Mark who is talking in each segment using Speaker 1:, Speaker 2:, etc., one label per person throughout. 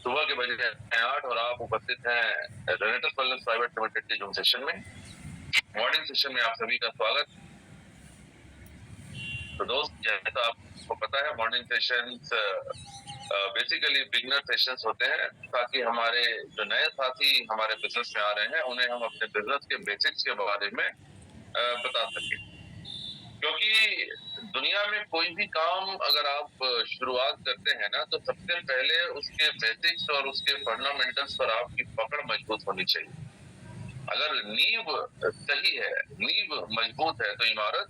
Speaker 1: सुबह के बजे हैं 8 और आप उपस्थित हैं रेनेटस वेलनेस प्राइवेट लिमिटेड के जूम सेशन में। मॉर्निंग सेशन में आप सभी का स्वागत। तो दोस्त, जैसा आपको पता है, morning sessions basically beginner sessions होते हैं ताकि हमारे जो नए साथी हमारे बिजनेस में आ रहे हैं उन्हें हम अपने बिजनेस के बेसिक्स के बारे में बता सकें। क्योंकि दुनिया में कोई भी काम अगर आप शुरुआत करते हैं ना, तो सबसे पहले उसके बेसिक्स और उसके फंडामेंटल्स पर आपकी पकड़ मजबूत होनी चाहिए। अगर नींव सही है, नींव मजबूत है, तो इमारत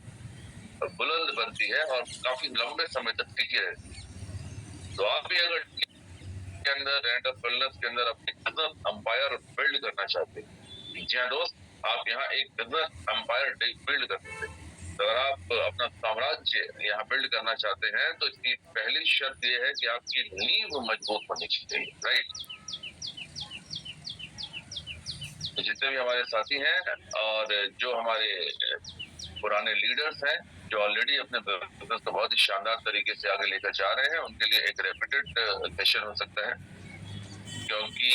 Speaker 1: बुलंद बनती है और काफी लंबे समय तक टिकी रहती है। तो आप भी अगर के अंदर रेनेटस वेलनेस के अंदर अपने बिजनेस एम्पायर बिल्ड करना चाहते हैं, जी हाँ दोस्त, आप यहाँ एक बिजनेस एम्पायर बिल्ड कर सकते हैं। तो अगर आप अपना साम्राज्य यहाँ बिल्ड करना चाहते हैं तो इसकी पहली शर्त यह है कि आपकी नींव मजबूत होनी चाहिए, राइट। तो जितने भी हमारे साथी हैं और जो हमारे पुराने लीडर्स हैं जो ऑलरेडी अपने बिजनेस को बहुत ही शानदार तरीके से आगे लेकर जा रहे हैं, उनके लिए एक रेपिटेड सेशन हो सकता है। क्योंकि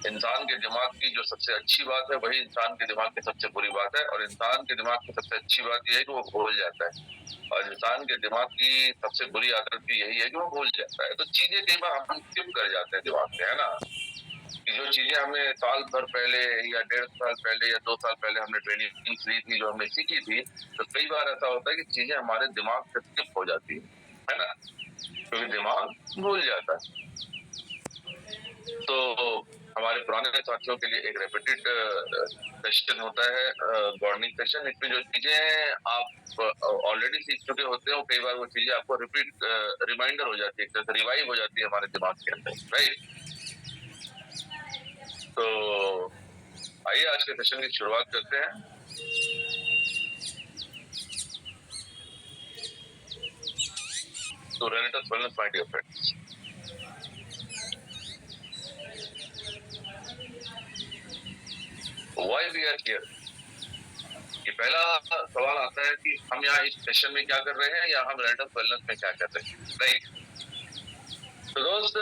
Speaker 1: इंसान के दिमाग की जो सबसे अच्छी बात है वही इंसान के दिमाग की सबसे बुरी बात है, और इंसान के दिमाग की सबसे अच्छी बात यह है कि वो भूल जाता है, और इंसान के दिमाग की सबसे बुरी आदत भी यही है कि वो भूल जाता है। तो चीजें कई बार हम स्किप कर जाते हैं दिमाग से, है ना। कि जो चीजें हमने साल भर पहले या 1.5 साल पहले या 2 साल पहले हमने ट्रेनिंग ली थी, जो हमने सीखी थी, तो कई बार ऐसा होता है कि चीजें हमारे दिमाग से स्किप हो जाती है ना, क्योंकि दिमाग भूल जाता है। तो हमारे पुराने साथियों के लिए एक रेपिटेड सेशन होता है, मॉर्निंग सेशन। इसमें जो चीजें आप ऑलरेडी सीख चुके होते हैं, कई बार वो चीजें आपको रिपीट रिमाइंडर हो जाती है, एक तरह से रिवाइव हो जाती है हमारे दिमाग के अंदर, राइट। तो आइए आज के सेशन की शुरुआत करते हैं। तो Renatus wellness my dear friends, why we are here. ये पहला सवाल आता है कि हम यहाँ इस सेशन में क्या कर रहे हैं या हम रेनेटस वेलनेस में क्या कर रहे हैं, राइट। तो दोस्त,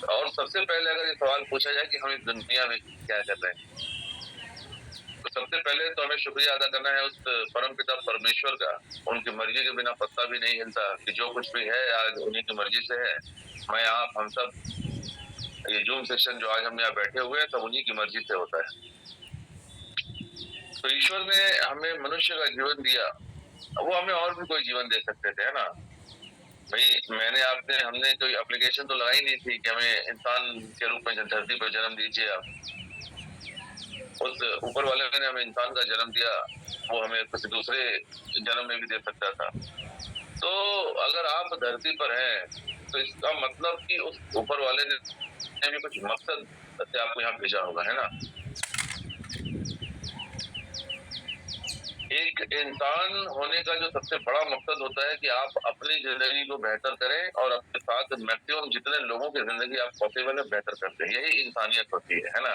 Speaker 1: और सबसे पहले अगर ये सवाल पूछा जाए कि हम इस दुनिया में क्या कर रहे हैं, तो सबसे पहले तो हमें शुक्रिया अदा करना है उस परम पिता परमेश्वर का। उनकी मर्जी के बिना पत्ता भी नहीं हिलता, कि जो कुछ भी है आज उन्हीं की मर्जी से है। मैं आप हम सब ये जूम सेशन जो आज हम यहाँ बैठे हुए हैं सब उन्हीं की मर्जी से होता है। तो ईश्वर ने हमें मनुष्य का जीवन दिया, वो हमें और भी कोई जीवन दे सकते थे, है ना भाई। हमने कोई एप्लीकेशन तो लगाई नहीं थी कि हमें इंसान के रूप में धरती पर जन्म दीजिए आप। उस ऊपर वाले ने हमें इंसान का जन्म दिया, वो हमें किसी दूसरे जन्म में भी दे सकता था। तो अगर आप धरती पर हैं तो इसका मतलब कि उस ऊपर वाले ने भी कुछ मकसद से आपको यहाँ भेजा होगा, है ना। एक इंसान होने का जो सबसे बड़ा मकसद होता है कि आप अपनी जिंदगी को बेहतर करें और अपने साथ मैक्सिमम जितने लोगों की जिंदगी आप पॉसिबल है बेहतर करते हैं। यही इंसानियत होती है ना।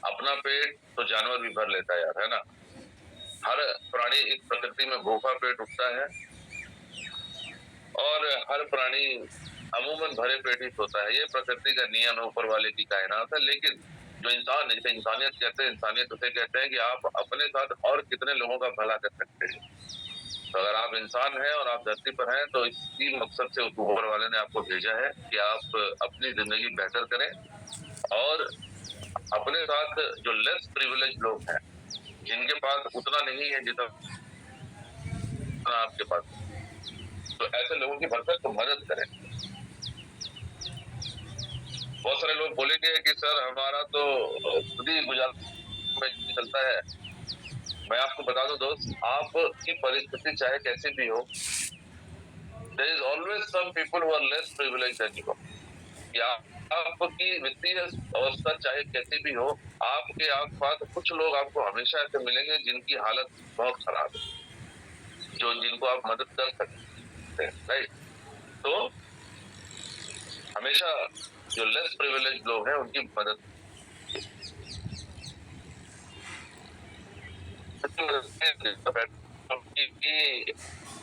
Speaker 1: अपना पेट तो जानवर भी भर लेता है यार, है ना। हर प्राणी इस प्रकृति में भूखा पेट उठता है और हर प्राणी अमूमन भरे पेट ही सोता है। ये प्रकृति का नियम है, ऊपर वाले की कायनात है। लेकिन जो इंसान, जिसे इंसानियत कहते हैं, इंसानियत उसे कहते हैं कि आप अपने साथ और कितने लोगों का भला कर सकते हैं। तो अगर आप इंसान हैं और आप धरती पर हैं तो इसी मकसद से ऊपर वाले ने आपको भेजा है कि आप अपनी जिंदगी बेहतर करें और अपने साथ जो लेस प्रिविलेज लोग हैं, जिनके पास उतना नहीं है जितना आपके पास, तो ऐसे लोगों की भरसक मदद करें। बहुत सारे लोग बोलेंगे कि सर हमारा तो खुद ही गुजारा में चलता है। मैं आपको बता दूं दोस्त, आपकी परिस्थिति चाहे कैसी भी हो, there is always some people who are less privileged than you. या आपकी वित्तीय अवस्था चाहे कैसी भी हो, आपके आसपास कुछ लोग आपको हमेशा ऐसे मिलेंगे जिनकी हालत बहुत खराब है, जो जिनको आप मदद कर सकते हैं, राइट। तो हमेशा जो लेस प्रिविलेज लोग हैं उनकी मदद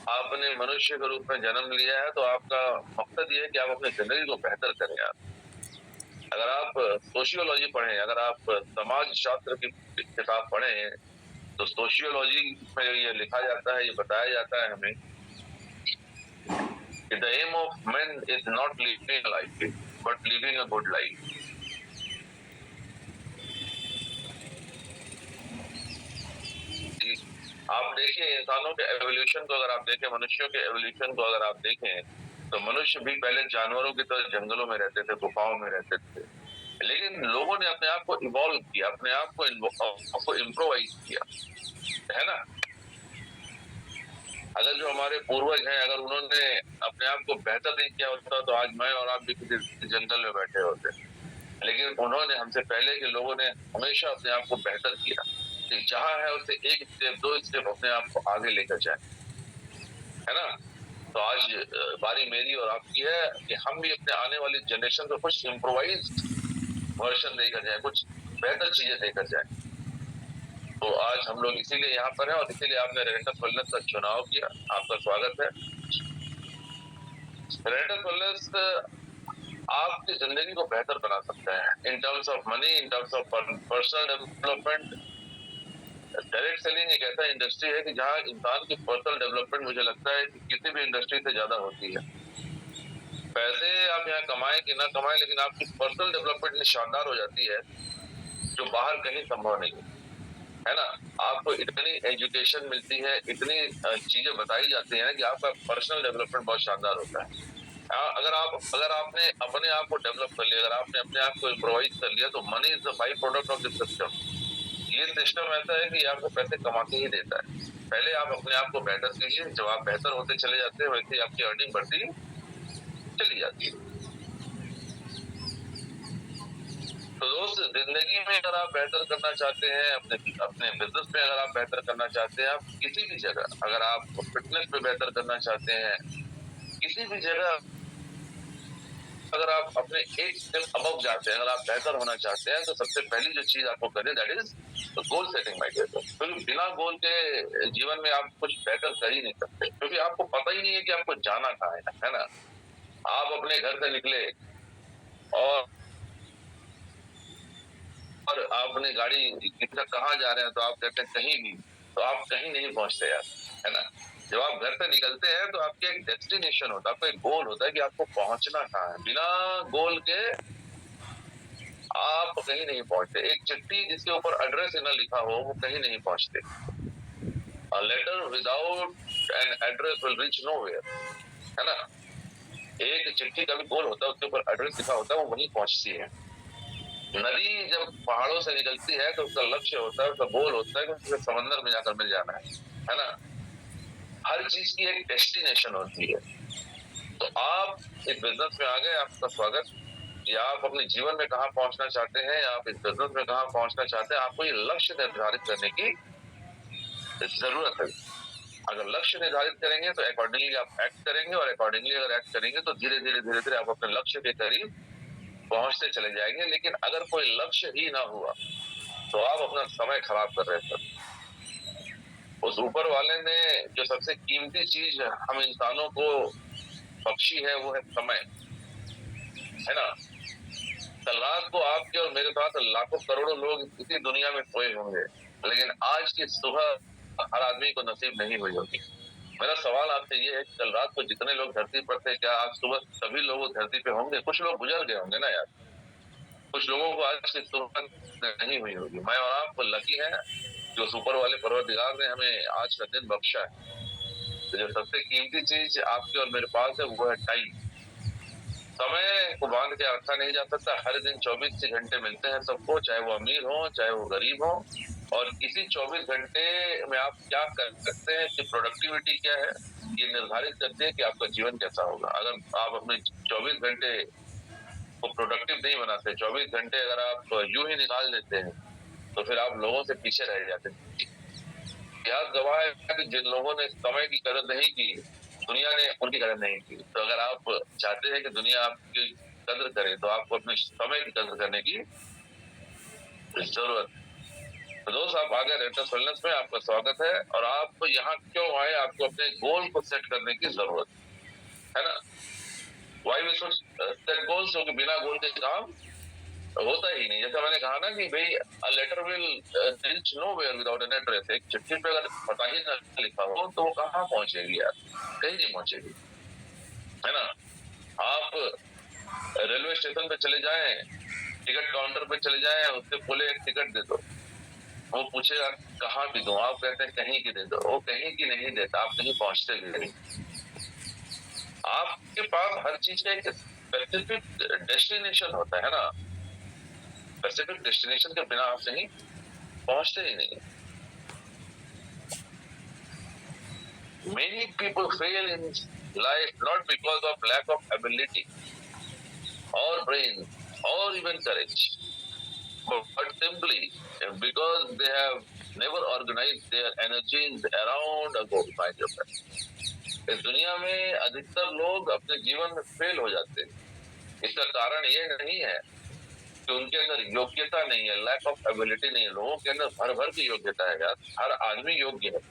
Speaker 1: आपने मनुष्य के रूप में जन्म लिया है तो आपका मकसद ये है कि आप अपनी जिंदगी को बेहतर करें आप। अगर आप सोशियोलॉजी पढ़ें, अगर आप समाज शास्त्र की किताब पढ़ें, तो सोशियोलॉजी में ये लिखा जाता है, ये बताया जाता है हमें कि the aim of man is not living life but living a good life. आप देखिए इंसानों के एवोल्यूशन को, अगर आप देखें मनुष्यों के एवोल्यूशन को अगर आप देखें, तो मनुष्य भी पहले जानवरों की तरह जंगलों में रहते थे, गुफाओं में रहते थे, लेकिन लोगों ने अपने आप को इवॉल्व किया, अपने आप को इम्प्रोवाइज किया, है ना। अगर जो हमारे पूर्वज हैं, अगर उन्होंने अपने आप को बेहतर नहीं किया होता तो आज मैं और आप भी किसी जंगल में बैठे होते, लेकिन उन्होंने, हमसे पहले के लोगों ने हमेशा अपने आप को बेहतर किया कि जहां है उससे एक स्टेप, दो स्टेप अपने आप को आगे लेकर जाए, है ना। तो आज बारी मेरी और आपकी है कि हम भी अपने आने वाली जनरेशन को कुछ इम्प्रोवाइज वर्जन देकर जाए, कुछ बेहतर चीजें देकर जाए। तो आज हम लोग इसीलिए यहाँ पर हैं और इसीलिए आपने रेंटस वेलनेस का चुनाव किया। आपका स्वागत है। रेंटस वेलनेस आपकी जिंदगी को बेहतर बना सकता है इन terms of money, in terms of personal development. Direct selling एक ऐसा इंडस्ट्री है कि जहाँ इंसान की पर्सनल डेवलपमेंट, मुझे लगता है कि किसी भी इंडस्ट्री से ज्यादा होती है। पैसे आप यहाँ कमाएं कि ना कमाएं, लेकिन आपकी पर्सनल डेवलपमेंट इतनी शानदार हो जाती है जो बाहर कहीं संभव नहीं है ना। आपको इतनी एजुकेशन मिलती है, इतनी चीजें बताई जाती है कि आपका पर्सनल डेवलपमेंट बहुत शानदार होता है। अगर आपने अपने आप को डेवलप कर लिया, अगर आपने अपने आप को इम्प्रोवाइज कर लिया, तो money is the by product of the system. ये सिस्टम ऐसा है कि आपको पैसे कमाते ही देता है। पहले आप अपने आप को बेहतर कीजिए, जब आप बेहतर होते चले जाते हैं वैसे ही आपकी अर्निंग बढ़ती चली जाती है। तो दोस्त, जिंदगी में अगर आप बेहतर करना चाहते हैं, अपने अपने बिजनेस में अगर आप बेहतर करना चाहते हैं, आप किसी भी जगह, अगर आप फिटनेस में बेहतर करना चाहते हैं, किसी भी जगह अगर आप अपने एक स्टेप अबव जाते हैं, अगर आप बेहतर होना चाहते हैं, तो सबसे पहली जो चीज आपको करनी, that is goal setting my dear दोस्त। क्योंकि बिना गोल के जीवन में आप कुछ बेहतर कर ही नहीं सकते, क्योंकि आपको पता ही नहीं है कि आपको जाना कहाँ है ना। आप अपने घर से निकले और आप अपनी गाड़ी कितना कहाँ जा रहे हैं, तो आप कहते हैं कहीं भी, तो आप कहीं नहीं पहुंचते यार, है ना। जब आप घर से निकलते हैं तो आपके एक डेस्टिनेशन होता है, आपका एक गोल होता है कि आपको पहुंचना कहाँ है। बिना गोल के आप कहीं नहीं पहुंचते। एक चिट्ठी जिसके ऊपर एड्रेस ना लिखा हो, वो कहीं नहीं पहुंचते। A letter without an address will reach nowhere, है ना। एक चिट्ठी का भी गोल होता है, उसके ऊपर एड्रेस लिखा होता है, वो वहीं पहुंचती है। नदी जब पहाड़ों से निकलती है तो उसका लक्ष्य होता है, उसका गोल होता है कि उसे समंदर में जाकर मिल जाना है ना। हर चीज की एक डेस्टिनेशन होती है। तो आप इस बिजनेस में आ गए, आपका स्वागत। या आप अपने जीवन में कहाँ पहुंचना चाहते हैं, आप इस बिजनेस में कहाँ पहुंचना चाहते हैं, आपको ये लक्ष्य निर्धारित करने की जरूरत है। अगर लक्ष्य निर्धारित करेंगे तो अकॉर्डिंगली आप एक्ट करेंगे, और अकॉर्डिंगली अगर एक्ट करेंगे तो धीरे धीरे आप अपने लक्ष्य के करीब पहुंचते चले जाएंगे। लेकिन अगर कोई लक्ष्य ही ना हुआ तो आप अपना समय खराब कर रहे थे। उस ऊपर वाले ने जो सबसे कीमती चीज हम इंसानों को बख्शी है, वो है समय, है ना। कल रात को आपके और मेरे साथ लाखों करोड़ों लोग इसी दुनिया में सोए होंगे, लेकिन आज की सुबह हर आदमी को नसीब नहीं हुई होगी। मेरा सवाल आपसे ये है कि कल रात को जितने लोग धरती पर थे, क्या आज सुबह सभी लोग धरती पे होंगे? कुछ लोग गुजर गए होंगे ना यार, कुछ लोगों को आज की सुबह नहीं हुई होगी। मैं और आप लकी हैं जो ऊपर वाले परवरदिगार ने हमें आज का दिन बख्शा है। तो जो सबसे कीमती चीज आपके और मेरे पास है, वो है टाइम। समय को बांध के रखा नहीं जा सकता। हर दिन 24 घंटे मिलते हैं सबको, चाहे वो अमीर हो चाहे वो गरीब हो। और इसी 24 घंटे में आप क्या कर सकते हैं, कि प्रोडक्टिविटी क्या है, ये निर्धारित करते हैं कि आपका जीवन कैसा होगा। अगर आप अपने 24 घंटे को प्रोडक्टिव नहीं बनाते, 24 घंटे अगर आप यूं ही निकाल देते हैं, तो फिर आप लोगों से पीछे रह जाते हैं। इतिहास गवाह है कि जिन लोगों ने समय की कदर नहीं की, दुनिया ने उनकी कदर नहीं की। तो अगर आप चाहते हैं कि दुनिया आपकी कदर करे, तो आपको अपने समय की कदर करने की जरूरत है। तो दोस्त आप आ गए रेंटस वेलनेस में, आपका स्वागत है। और आप यहाँ क्यों आए, आपको अपने गोल को सेट करने की जरूरत है ना। Why we should set goals, क्योंकि बिना गोल के काम होता ही नहीं। जैसा मैंने कहा ना कि भाई a letter will reach nowhere without an address. एक चिट्ठी पे अगर पता ही न लिखा हो तो वो कहाँ पहुंचेगी यार, कहीं नहीं पहुंचेगी, है ना। आप रेलवे स्टेशन पे चले जाएं, टिकट काउंटर पे चले जाएं, उससे बोले एक टिकट दे दो, वो पूछेगा कहाँ की दूं, आप कहते हैं कहीं की दे दो, वो कहीं की नहीं देता, आप कहीं पहुंचते भी नहीं। आपके पास हर चीज का एक स्पेसिफिक डेस्टिनेशन होता है ना। स्पेसिफिक डेस्टिनेशन के बिना आप कहीं पहुंचते ही नहीं। Many people fail in life not because of lack of ability or brain or even courage, but simply because they have never organized their energies around a goal. My dear friend, इस दुनिया में अधिकतर लोग अपने जीवन में fail हो जाते हैं। इसका कारण ये नहीं है कि उनके अंदर योग्यता नहीं है, लैक ऑफ एबिलिटी नहीं है। लोगों के अंदर भर भर की योग्यता है यार, हर आदमी योग्य है,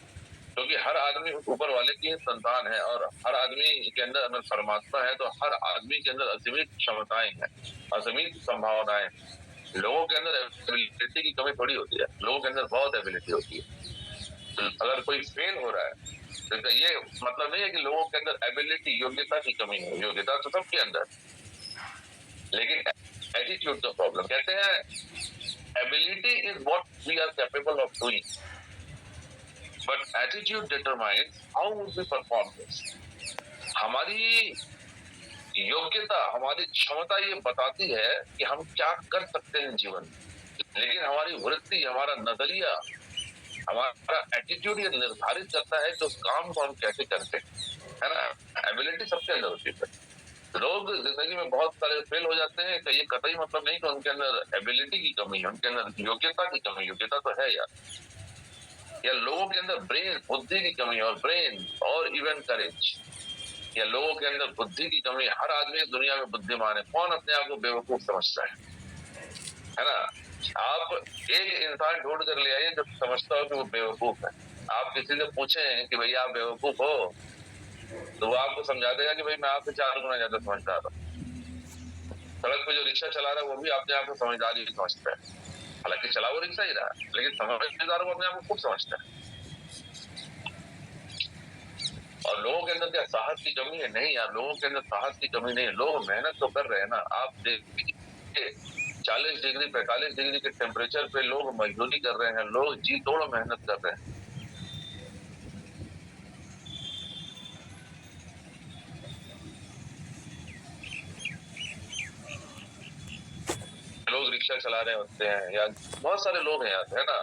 Speaker 1: क्योंकि हर आदमी ऊपर वाले की संतान है। और हर आदमी के अंदर अगर परमात्मा है तो हर आदमी के अंदर असीमित क्षमताएं हैं, असीमित संभावनाएं। लोगों के अंदर एबिलिटी की कमी थोड़ी होती है, लोगों के अंदर बहुत एबिलिटी होती है। तो अगर कोई फेल हो रहा है तो ये मतलब नहीं है कि लोगों के अंदर एबिलिटी, योग्यता की कमी है। योग्यता तो सबके अंदर, लेकिन एटीट्यूड का प्रॉब्लम। कहते हैं ability is what we are capable of doing, but attitude determines how would we perform this. हमारी योग्यता, हमारी क्षमता ये बताती है कि हम क्या कर सकते हैं जीवन में, लेकिन हमारी वृत्ति, हमारा नजरिया, हमारा एटीट्यूड ये निर्धारित करता है कि उस काम को हम कैसे करते हैं, है ना। एबिलिटी सबके अंदर होती है। लोग जिंदगी में बहुत सारे फेल हो जाते हैं, तो ये कतई मतलब नहीं कि उनके अंदर एबिलिटी की कमी है, उनके अंदर योग्यता की कमी। योग्यता तो है यार। या लोगों के अंदर ब्रेन, बुद्धि की कमी, और ब्रेन और इवन करेज, या लोगों के अंदर बुद्धि की कमी। हर आदमी इस दुनिया में बुद्धिमान है, कौन अपने आप को बेवकूफ समझता है ना। आप एक इंसान ढूंढ कर ले आइए जो समझता हो कि वो बेवकूफ है। आप किसी से पूछें कि भैया आप बेवकूफ हो, तो वो आपको समझा देगा कि भाई मैं आपसे 4 गुना ज्यादा समझदार हूँ। सड़क पे जो रिक्शा चला रहा है वो भी अपने आप को समझदार ही समझता है, हालांकि चला वो रिक्शा ही रहा, लेकिन समझदार वो अपने आप को खूब समझता है। और लोगों के अंदर क्या साहस की कमी है? नहीं यार, लोगों के अंदर साहस की कमी नहीं है, लोग मेहनत तो कर रहे हैं ना। आप देखिए 40 डिग्री 45 डिग्री के टेम्परेचर पे लोग मजदूरी कर रहे हैं, लोग जी तोड़ मेहनत कर रहे हैं। लोग रिक्शा चला रहे होते हैं, या बहुत सारे लोग हैं यार, है ना,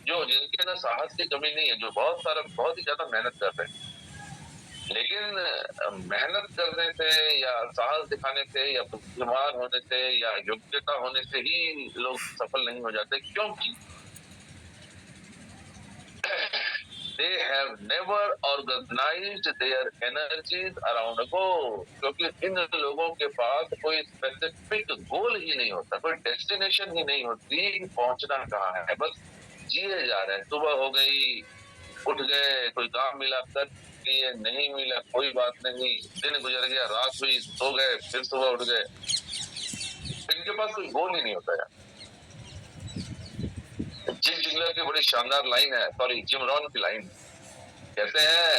Speaker 1: जो जिनके अंदर साहस की कमी नहीं है, जो बहुत ही ज्यादा मेहनत कर रहे हैं। लेकिन मेहनत करने से या साहस दिखाने से या बुद्धिमान होने से या योग्यता होने से ही लोग सफल नहीं हो जाते, क्योंकि they have never organized their energies around a goal। क्योंकि इन लोगों के पास कोई स्पेसिफिक गोल ही नहीं होता, कोई डेस्टिनेशन ही नहीं होती कि पहुंचना कहाँ है। बस जिए जा रहे हैं। सुबह हो गई, उठ गए, कोई काम मिला कर लिए, नहीं मिला कोई बात नहीं, दिन गुजर गया, रात हुई, सो गए, फिर सुबह उठ गए। इनके पास कोई गोल ही नहीं होता यार। जिम जिंगलर की बड़ी शानदार लाइन है, सॉरी जिम रॉन की लाइन, कहते हैं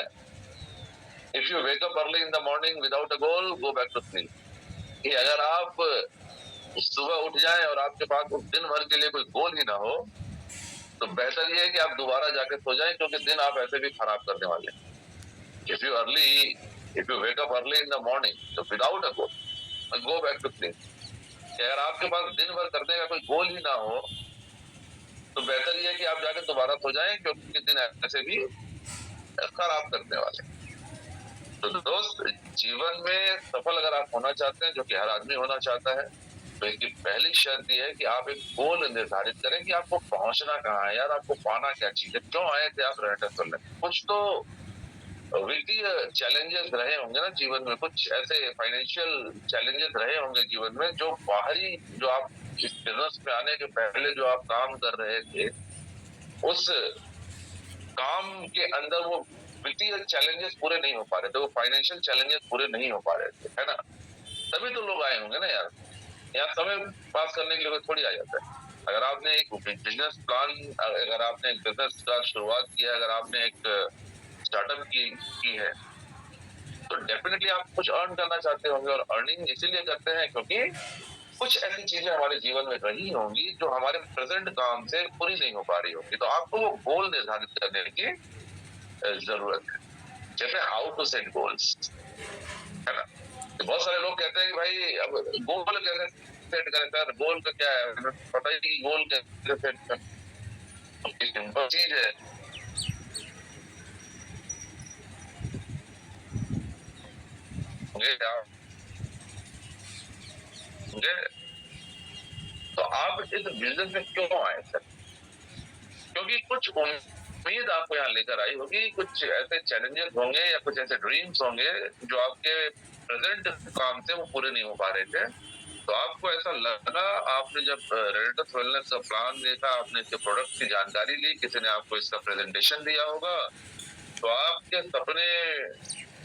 Speaker 1: if you wake up early in the morning without a goal go back to sleep. कि अगर आप सुबह उठ जाएं और आपके पास दिन भर के लिए कोई गोल ही ना हो, तो बेहतर ये है कि आप दोबारा जाके सो जाएं, क्योंकि दिन आप ऐसे भी खराब करने वाले हैं। If you wake up early in the morning, so without a goal, go back to sleep। अगर आपके पास दिन भर करने का कोई गोल ही ना हो, तो बेहतर ये है कि आप जाके दोबारा सो जाएं, क्योंकि दिन ऐसे भी खराब करने वाले। तो दोस्त, जीवन में सफल अगर आप होना चाहते हैं, जो कि हर आदमी होना चाहता है, तो इसकी पहली शर्त यह है कि आप एक गोल निर्धारित करें कि आपको पहुंचना कहाँ है यार, आपको पाना क्या चीज है, क्यों आए थे आप रेंटस वेलनेस। कुछ तो वित्तीय चैलेंजेस रहे होंगे ना जीवन में, कुछ ऐसे फाइनेंशियल चैलेंजेस रहे होंगे जीवन में, जो बाहरी, जो आप इस बिजनेस में आने के पहले जो आप काम कर रहे थे, उस काम के अंदर वो वित्तीय चैलेंजेस पूरे नहीं हो पा रहे थे, वो फाइनेंशियल चैलेंजेस पूरे नहीं हो पा रहे थे, है ना। तभी तो लोग आए होंगे ना यार, यहाँ समय पास करने के लिए थोड़ी आ जाता है। अगर आपने एक बिजनेस प्लान, अगर आपने एक बिजनेस का शुरुआत किया, अगर आपने एक स्टार्टअप की है, तो डेफिनेटली आप कुछ अर्न करना चाहते होंगे, और अर्निंग इसीलिए करते हैं क्योंकि कुछ ऐसी चीजें हमारे जीवन में रही होंगी जो हमारे प्रेजेंट काम से पूरी नहीं हो पा रही होंगी, तो आपको वो गोल निर्धारित करने की जरूरत है। जैसे हाउ टू सेट गोल्स, है ना। तो बहुत सारे लोग कहते हैं कि भाई अब गोल कैसे सेट करें सर, गोल का क्या है, हमें पता ही नहीं गोल कैसे सेट करें। सिंपल चीज है, तो आप इस बिजनेस में क्यों आए सर? क्योंकि कुछ उम्मीद आपको यहाँ लेकर आई होगी, कुछ ऐसे चैलेंजेस होंगे या कुछ ऐसे ड्रीम्स होंगे जो आपके प्रेजेंट काम से वो पूरे नहीं हो पा रहे थे। तो आपको ऐसा लगा, आपने जब रेडिटस वेलनेस का प्लान देखा, आपने इसके प्रोडक्ट की जानकारी ली, किसी ने आपको इसका प्रेजेंटेशन दिया होगा, तो आपके सपने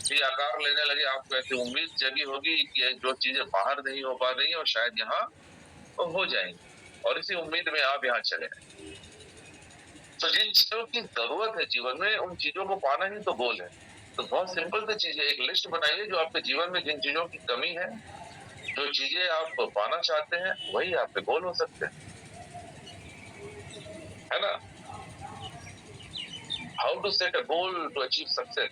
Speaker 1: भी आकार लेने लगे, आपको ऐसी उम्मीद जगी होगी कि जो चीजें बाहर नहीं हो पा रही है और शायद यहाँ तो हो जाएंगी, और इसी उम्मीद में आप यहाँ चले। तो जिन चीजों की जरूरत है जीवन में, उन चीजों को पाना ही तो गोल है। तो बहुत सिंपल सी चीज है, एक लिस्ट बनाइए जो आपके जीवन में जिन चीजों की कमी है, जो चीजें आप पाना चाहते हैं, वही आपके गोल हो सकते हैं, है ना। How to set a goal to achieve success.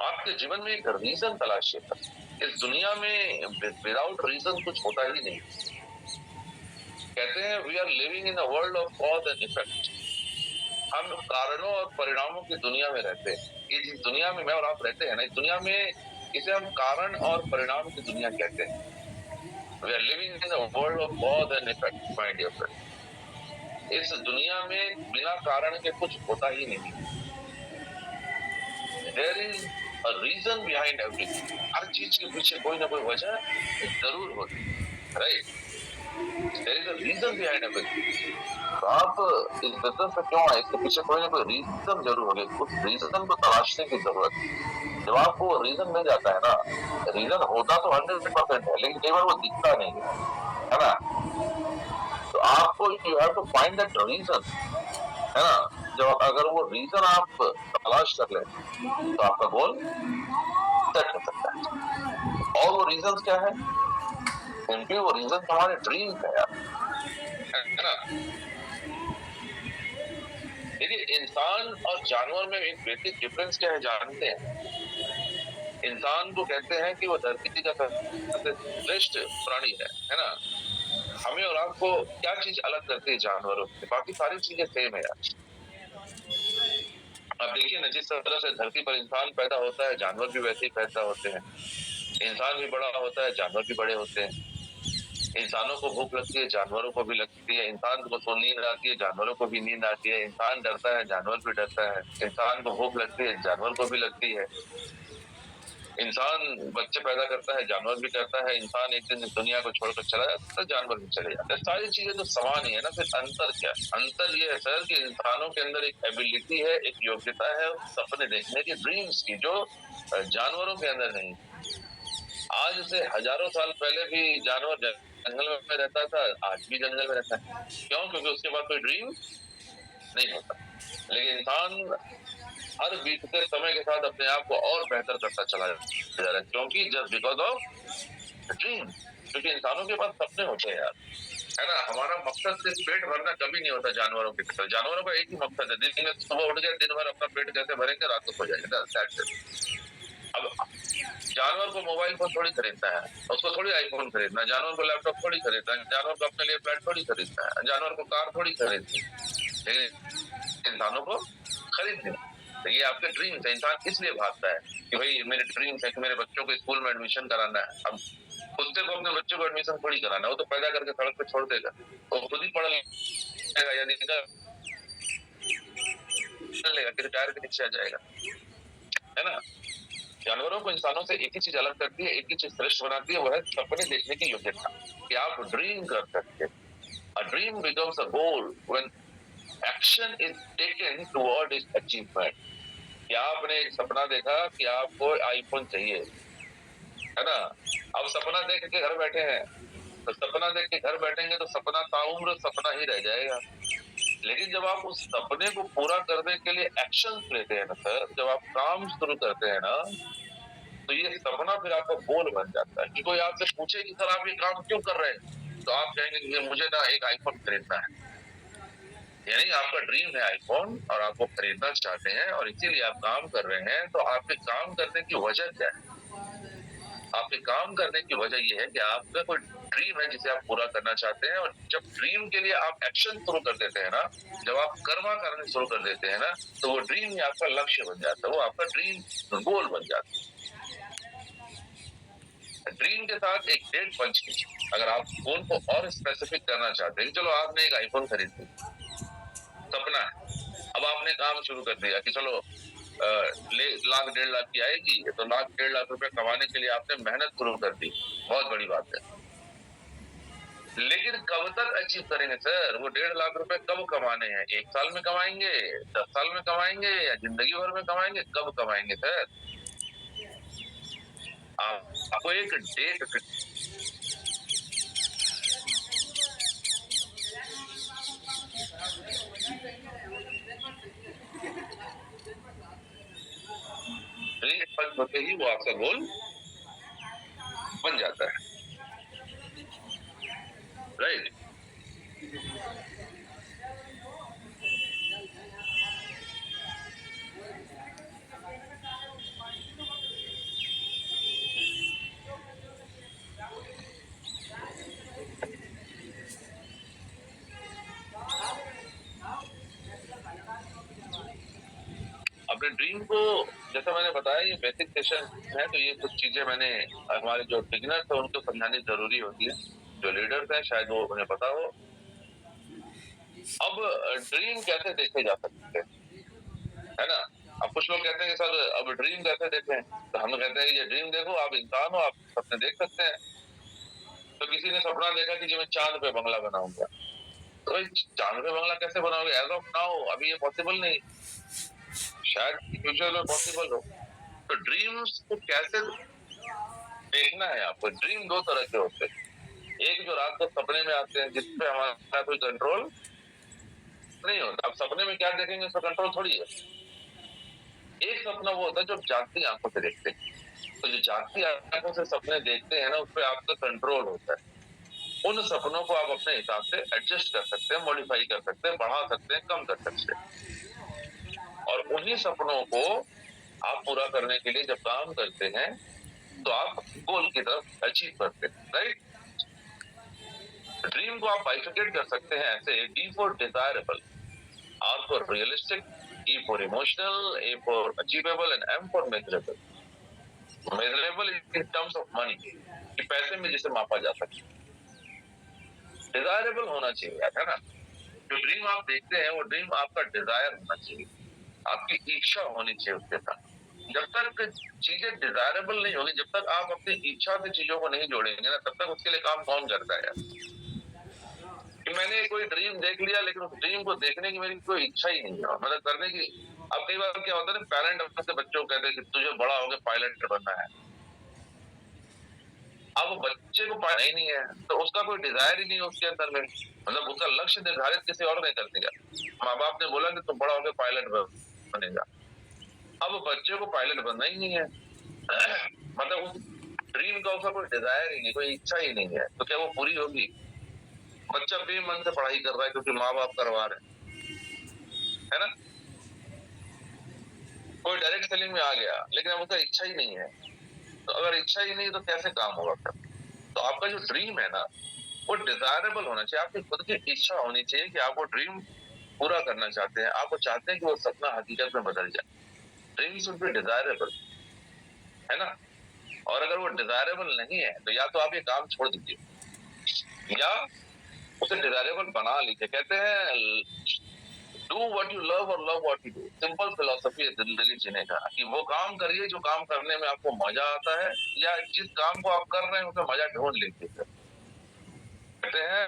Speaker 1: आपके जीवन में एक रीजन तलाशिए। इस दुनिया में विदाउट रीजन कुछ होता ही नहीं। कहते हैं we are living in a world of cause and effect. हम कारणों और परिणामों की दुनिया में रहते हैं। ये जिस दुनिया में मैं और आप रहते हैं ना, इस दुनिया में इसे हम कारण और परिणाम की दुनिया कहते हैं। We are living in a world of cause and effect, my dear friend. इस दुनिया में बिना कारण के कुछ होता ही नहीं। There is a reason behind everything. हर चीज के पीछे कोई ना कोई वजह जरूर होती है, right. There is a reason behind everything. तो आप इस बिजनेस में क्यों आए, इसके पीछे कोई ना कोई रीजन जरूर होगी, उस रीजन को तलाशने की जरूरत है। जब आपको रीजन मिल जाता है ना, रीजन होता तो 100% है, लेकिन कई बार वो दिखता नहीं है ना। तो आपको you have to find that reason, है ना। जब अगर वो रीजन आप तलाश कर ले, तो आपका गोल सेट हो सकता है। और वो रीजन क्या है? क्योंकि वो रीजन हमारे ड्रीम है यार, है ना। देखिए, इंसान और जानवर में एक बेसिक डिफरेंस क्या है जानते हैं? इंसान को कहते हैं कि वो धरती का सबसे श्रेष्ठ प्राणी है ना। हमें और आपको क्या चीज अलग करती है जानवरों से? बाकी सारी चीजें सेम है यार। अब देखिए ना, जिस तरह से धरती पर इंसान पैदा होता है, जानवर भी वैसे ही पैदा होते हैं। इंसान भी बड़ा होता है, जानवर भी बड़े होते हैं। इंसानों को भूख लगती है, जानवरों को भी लगती है। इंसान को नींद आती है, जानवरों को भी नींद आती है। इंसान डरता है, जानवर भी डरता है। इंसान को भूख लगती है, जानवर को भी लगती है। इंसान बच्चे पैदा करता है, जानवर भी करता है। इंसान एक दिन दुनिया को छोड़कर चला जाता है, जानवर भी चले जाते हैं। सारी चीजें तो समान ही है ना। फिर अंतर क्या? अंतर ये है सर कि इंसानों के अंदर एक एबिलिटी है, एक योग्यता है सपने देखने की, ड्रीम्स की, जो जानवरों के अंदर नहीं। आज से हजारों साल पहले भी जानवर जंगल में रहता था, आज भी जंगल में रहता है। क्यों? क्योंकि उसके पास कोई ड्रीम नहीं होता। लेकिन इंसान हर बीतते समय के साथ अपने आप को और बेहतर करता चला जा रहा है, क्योंकि जस्ट बिकॉज ऑफ ड्रीम। क्योंकि इंसानों के पास सपने होते हैं यार, है ना। हमारा मकसद सिर्फ पेट भरना कभी नहीं होता जानवरों की तरह। जानवरों का एक ही मकसद है, दिन में सुबह उठ गए, दिन भर अपना पेट कैसे भरेंगे, रात को सो जाएंगे। अब जानवर को मोबाइल फोन थोड़ी खरीदना है, उसको थोड़ी आईफोन खरीदना है। जानवर को लैपटॉप थोड़ी खरीदना है। जानवर को अपने लिए फ्लैट थोड़ी खरीदना है। जानवर को कार थोड़ी खरीदनी है। लेकिन इंसानों को खरीदनी है। तो ये आपके ड्रीम्स है। इंसान इसलिए भागता है कि भाई मेरे ड्रीम्स है कि मेरे बच्चों को स्कूल में एडमिशन कराना है। अब कुत्ते को अपने बच्चों को एडमिशन थोड़ी कराना है, वो तो पैदा करके सड़क पे छोड़ देगा, वो खुद ही पढ़ लेगा या निकल लेगा कि टायर के नीचे आ जाएगा, है ना। जानवरों को इंसानों से एक ही चीज अलग करती है, एक ही चीज श्रेष्ठ बनाती है, वह है सपने देखने की योग्यता, कि आप ड्रीम कर सकते हैं। A dream becomes a goal when action is taken toward इस अचीवमेंट। क्या आपने एक सपना देखा कि आपको आईफोन चाहिए, है ना? अब सपना देख के घर बैठे हैं, तो सपना देख के घर बैठेंगे तो सपना ताउम्र सपना ही रह जाएगा। लेकिन जब आप उस सपने को पूरा करने के लिए एक्शन लेते हैं ना सर, जब आप काम शुरू करते हैं ना, तो ये सपना फिर आपका गोल बन जाता है। कि कोई आपसे पूछे कि सर आप ये काम क्यों कर रहे हैं, तो आप कहेंगे कि मुझे ना एक आईफोन खरीदना है। यानी आपका ड्रीम है आईफोन और आप वो खरीदना चाहते हैं और इसीलिए आप काम कर रहे हैं। तो आपके काम करने की वजह क्या है? आपके काम करने की वजह ये है कि आपका कोई ड्रीम है जिसे आप पूरा करना चाहते हैं। और जब ड्रीम के लिए आप एक्शन शुरू कर देते हैं ना, जब आप कर्मा करने शुरू कर देते हैं ना, तो वो ड्रीम ही आपका लक्ष्य बन जाता है, वो आपका ड्रीम गोल बन जाता है। ड्रीम के साथ एक डेट पंच कीजिए। अगर आप गोल को और स्पेसिफिक करना चाहते हैं, चलो आपने एक आईफोन खरीद ली, सपना है। अब आपने काम शुरू कर दिया कि चलो लाख 1.5 लाख की आएगी, तो लाख 1.5 लाख रुपए कमाने के लिए आपने मेहनत शुरू कर दी, बहुत बड़ी बात है। लेकिन कब तक अचीव करेंगे सर? वो 1.5 लाख रुपए कब कमाने हैं? 1 साल में कमाएंगे, 10 साल में कमाएंगे, या जिंदगी भर में कमाएंगे? कब कमाएंगे सर? आपको एक डेट होते ही वो आपका गोल बन जाता है, राइट? अपने ड्रीम को, जैसा मैंने बताया, ये बेसिक सेशन है, तो ये कुछ चीजें मैंने हमारे जो बिगिनर्स है उनको समझानी जरूरी होती है। जो लीडर्स हैं शायद वो उन्हें पता हो। अब ड्रीम कैसे देखे जा सकते हैं, है ना? अब कुछ लोग कहते हैं कि सर अब ड्रीम कैसे देखें, तो हम कहते हैं कि ये ड्रीम देखो, आप इंसान हो, आप सपने देख सकते हैं। तो किसी ने सपना देखा कि जो मैं चांद पे बंगला बनाऊंगा, तो भाई चांद पे बंगला कैसे बनाओगे? एज ऑफ नाउ अभी ये पॉसिबल नहीं, शायद फ्यूचर में पॉसिबल हो। तो ड्रीम्स को कैसे देखना है आपको? ड्रीम दो तरह के होते हैं। एक जो रात को सपने में आते हैं, जिसपे हमारा कोई कंट्रोल नहीं होता। अब सपने में क्या देखेंगे, उसका कंट्रोल थोड़ी है। एक सपना वो होता है जो जागती आंखों से देखते हैं। तो जो जागती आंखों से सपने देखते हैं ना, उस पर आपका कंट्रोल होता है। उन सपनों को आप अपने हिसाब से एडजस्ट कर सकते हैं, मॉडिफाई कर सकते हैं, बढ़ा सकते हैं, कम कर सकते हैं। और उन्हीं सपनों को आप पूरा करने के लिए जब काम करते हैं, तो आप गोल की तरफ अचीव करते हैं, राइट? ड्रीम को आप बाइफिकेट कर सकते हैं ऐसे: D for desirable, R for realistic, E for emotional, A for achievable and M for measurable. Measurable in terms of money, कि पैसे में जिसे मापा जा सके। डिजायरेबल होना चाहिए, है ना? जो ड्रीम आप देखते हैं वो ड्रीम आपका डिजायर होना चाहिए, आपकी इच्छा होनी चाहिए उसके साथ। जब तक चीजें डिजायरेबल नहीं होगी, जब तक आप अपनी इच्छा से चीजों को नहीं जोड़ेंगे ना, तब तक उसके लिए काम कौन करता है यार? कि मैंने कोई ड्रीम देख लिया, लेकिन उस ड्रीम को देखने की मेरी कोई इच्छा ही नहीं है, मतलब करने की। अब कई बार क्या होता है ना, पेरेंट अपने बच्चों को कहते हैं कि तुझे बड़ा होकर पायलट बनना है। अब बच्चे को पायलट नहीं है, तो उसका कोई डिजायर ही नहीं है उसके अंदर में, मतलब उसका लक्ष्य निर्धारित किसी और ने कर दिया। माँ बाप ने बोला कि तुम बड़ा होकर पायलट बनेगा। अब बच्चे को पायलट बनना ही नहीं है। मतलब उस ड्रीम का उसका कोई डिजायर ही नहीं, कोई इच्छा ही नहीं है, तो क्या वो पूरी होगी? बच्चा बेमन से पढ़ाई कर रहा है क्योंकि माँ बाप करवा रहे हैं, है ना? कोई डायरेक्ट सेलिंग में आ गया, लेकिन अब उसका इच्छा ही नहीं है। तो अगर इच्छा ही नहीं तो कैसे काम होगा फिर? तो आपका जो ड्रीम है ना, वो डिजायरेबल होना चाहिए। आपकी खुद की इच्छा होनी चाहिए कि आप वो ड्रीम पूरा करना चाहते हैं, आप वो चाहते हैं कि वो सपना हकीकत में बदल जाए। ड्रीम शुड बी डिजायरेबल, है ना? और अगर वो डिजायरेबल नहीं है, तो या तो आप ये काम छोड़ दीजिए, या उसे डिजायरेबल बना लीजिए। कहते हैं डू व्हाट यू लव और love what you do. Simple philosophy है जिंदगी जीने का, कि वो काम करिए जो काम करने में आपको मजा आता है, या जिस काम को आप कर रहे हैं उसमें मजा ढूंढ लीजिए। कहते हैं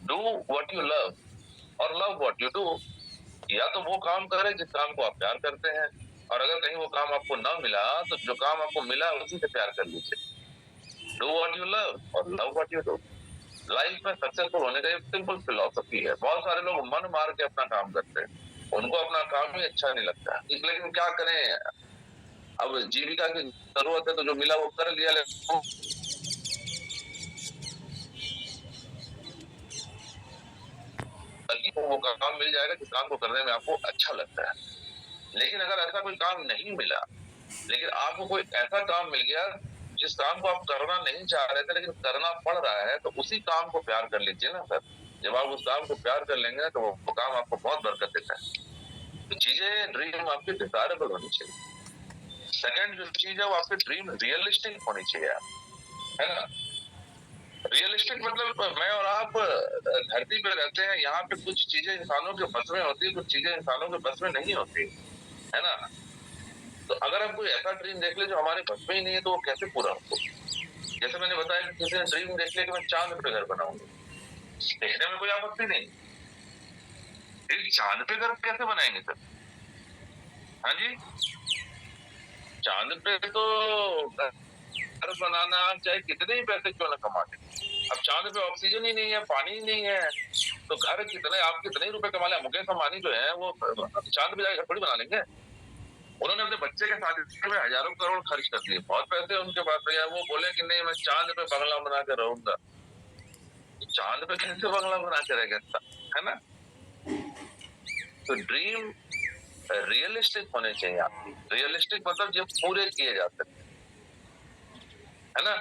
Speaker 1: डू व्हाट यू लव और लव व्हाट यू डू, या तो वो काम करें जिस काम को आप प्यार करते हैं, और अगर कहीं वो काम आपको ना मिला तो जो काम आपको मिला उसी से प्यार कर लीजिए। डू व्हाट यू लव और love what you do. Life में सक्सेसफुल होने का एक सिंपल फिलॉसफी है। बहुत सारे लोग मन मार के अपना काम करते हैं, उनको अपना काम ही अच्छा नहीं लगता, लेकिन क्या करें, अब जीविका की जरूरत है तो जो मिला वो कर लिया, लेकिन वो काम मिल जाएगा जिस काम को करने में आपको अच्छा लगता है। लेकिन अगर ऐसा कोई काम नहीं मिला, लेकिन आपको कोई ऐसा काम मिल गया जिस काम को आप करना नहीं चाह रहे थे लेकिन करना पड़ रहा है, तो उसी काम को प्यार कर लीजिए ना सर। जब आप उस काम को प्यार कर लेंगे तो वो काम आपको बहुत बरकत देता है। तो चीजें ड्रीम आपकी डिजायरेबल होनी चाहिए। सेकंड जो चीज है वो आपकी ड्रीम रियलिस्टिक होनी चाहिए, है ना। रियलिस्टिक मतलब मैं और आप धरती पे रहते हैं, यहाँ पे कुछ चीजें इंसानों के बस में होती है, कुछ चीजें इंसानों के बस में नहीं होती, है ना। तो अगर हम कोई ऐसा ड्रीम देख ले जो हमारे बस में ही नहीं है तो वो कैसे पूरा हो। जैसे मैंने बताया कि किसी ने ड्रीम देख लिया कि मैं चांद पे घर बनाऊंगा, देखने में कोई आपत्ति नहीं, लेकिन चांद पे घर कैसे बनाएंगे सर? हाँ जी, चांद पे तो घर बनाना चाहे कितने ही पैसे क्यों ना कमा ले, अब चांद पे ऑक्सीजन ही नहीं है, पानी ही नहीं है, तो घर कितने आप कितने रुपए कमा ले। मुकेश अंबानी जो है वो चांद पे जाकर घर थोड़ी बना लेंगे। उन्होंने अपने बच्चे के शादी में हजारों करोड़ खर्च कर दिए, बहुत पैसे उनके पास है, वो बोले कि नहीं मैं चांद पे बंगला बना के रहूंगा। चांद पे कैसे बंगला बना के रहेगा, है ना। तो ड्रीम रियलिस्टिक होने चाहिए आपकी। रियलिस्टिक मतलब जो पूरे किए जा सकते, है ना।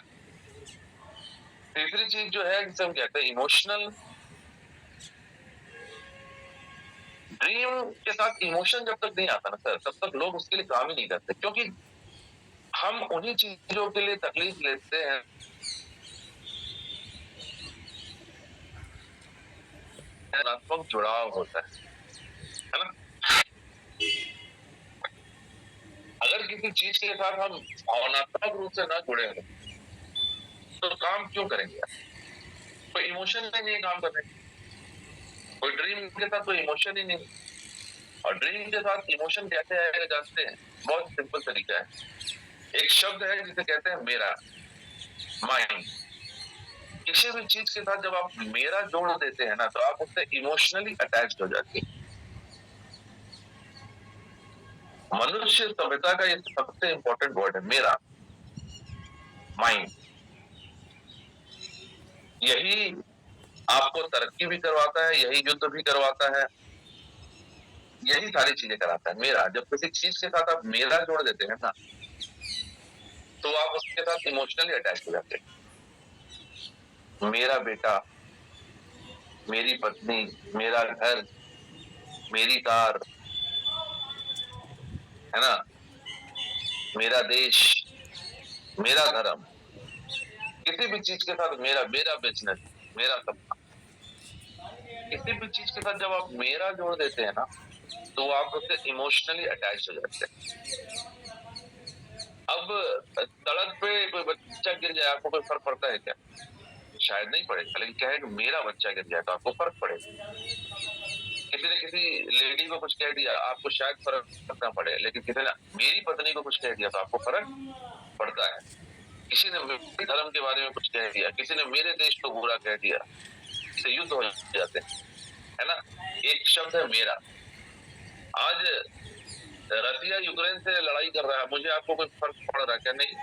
Speaker 1: तीसरी चीज जो है जिसे हम कहते हैं इमोशनल। ड्रीम के साथ इमोशन जब तक नहीं आता ना सर, तब तक लोग उसके लिए काम ही नहीं करते, क्योंकि हम उन्हीं चीजों के लिए तकलीफ लेते हैं, भावनात्मक जुड़ाव होता है ना। अगर किसी चीज के साथ हम भावनात्मक रूप से ना जुड़े हो तो काम क्यों करेंगे? कोई इमोशन ही नहीं है काम करने, कोई ड्रीम के साथ कोई इमोशन ही नहीं। और ड्रीम के साथ इमोशन कैसे आएगा जानते हैं? बहुत सिंपल तरीका है। एक शब्द है जिसे कहते हैं मेरा, माइंड। किसी भी चीज के साथ जब आप मेरा जोड़ देते हैं ना तो आप उससे इमोशनली अटैच्ड हो जाते हैं। मनुष्य सभ्यता का ये सबसे इंपॉर्टेंट वर्ड है, मेरा, माइंड। यही आपको तरक्की भी करवाता है, यही युद्ध भी करवाता है, यही सारी चीजें कराता है, मेरा। जब किसी चीज के साथ आप मेरा जोड़ देते हैं ना तो आप उसके साथ इमोशनली अटैच हो जाते हैं। मेरा बेटा, मेरी पत्नी, मेरा घर, मेरी कार, है ना, मेरा देश, मेरा धर्म। किसी भी चीज के साथ मेरा, मेरा बिजनेस, मेरा सपना, किसी भी चीज के साथ जब आप मेरा जोड़ देते हैं ना तो आप उससे इमोशनली अटैच हो जाते हैं। अब सड़क पे कोई बच्चा गिर जाए, आपको कोई फर्क पड़ता है क्या? शायद नहीं पड़ेगा, लेकिन क्या है कि मेरा बच्चा गिर जाए तो आपको फर्क पड़ेगा। किसी ने किसी लेडी को कुछ कह दिया, आपको शायद फर्क ना पड़े, लेकिन किसी ने मेरी पत्नी को कुछ कह दिया तो आपको फर्क पड़ता है। किसी ने मेरे धर्म के बारे में कुछ कह दिया, किसी ने मेरे देश को बुरा कह दिया, इससे युद्ध हो जाते हैं, है ना। एक शब्द है मेरा। आज रसिया यूक्रेन से लड़ाई कर रहा है, मुझे आपको कोई फर्क पड़ रहा है क्या? नहीं,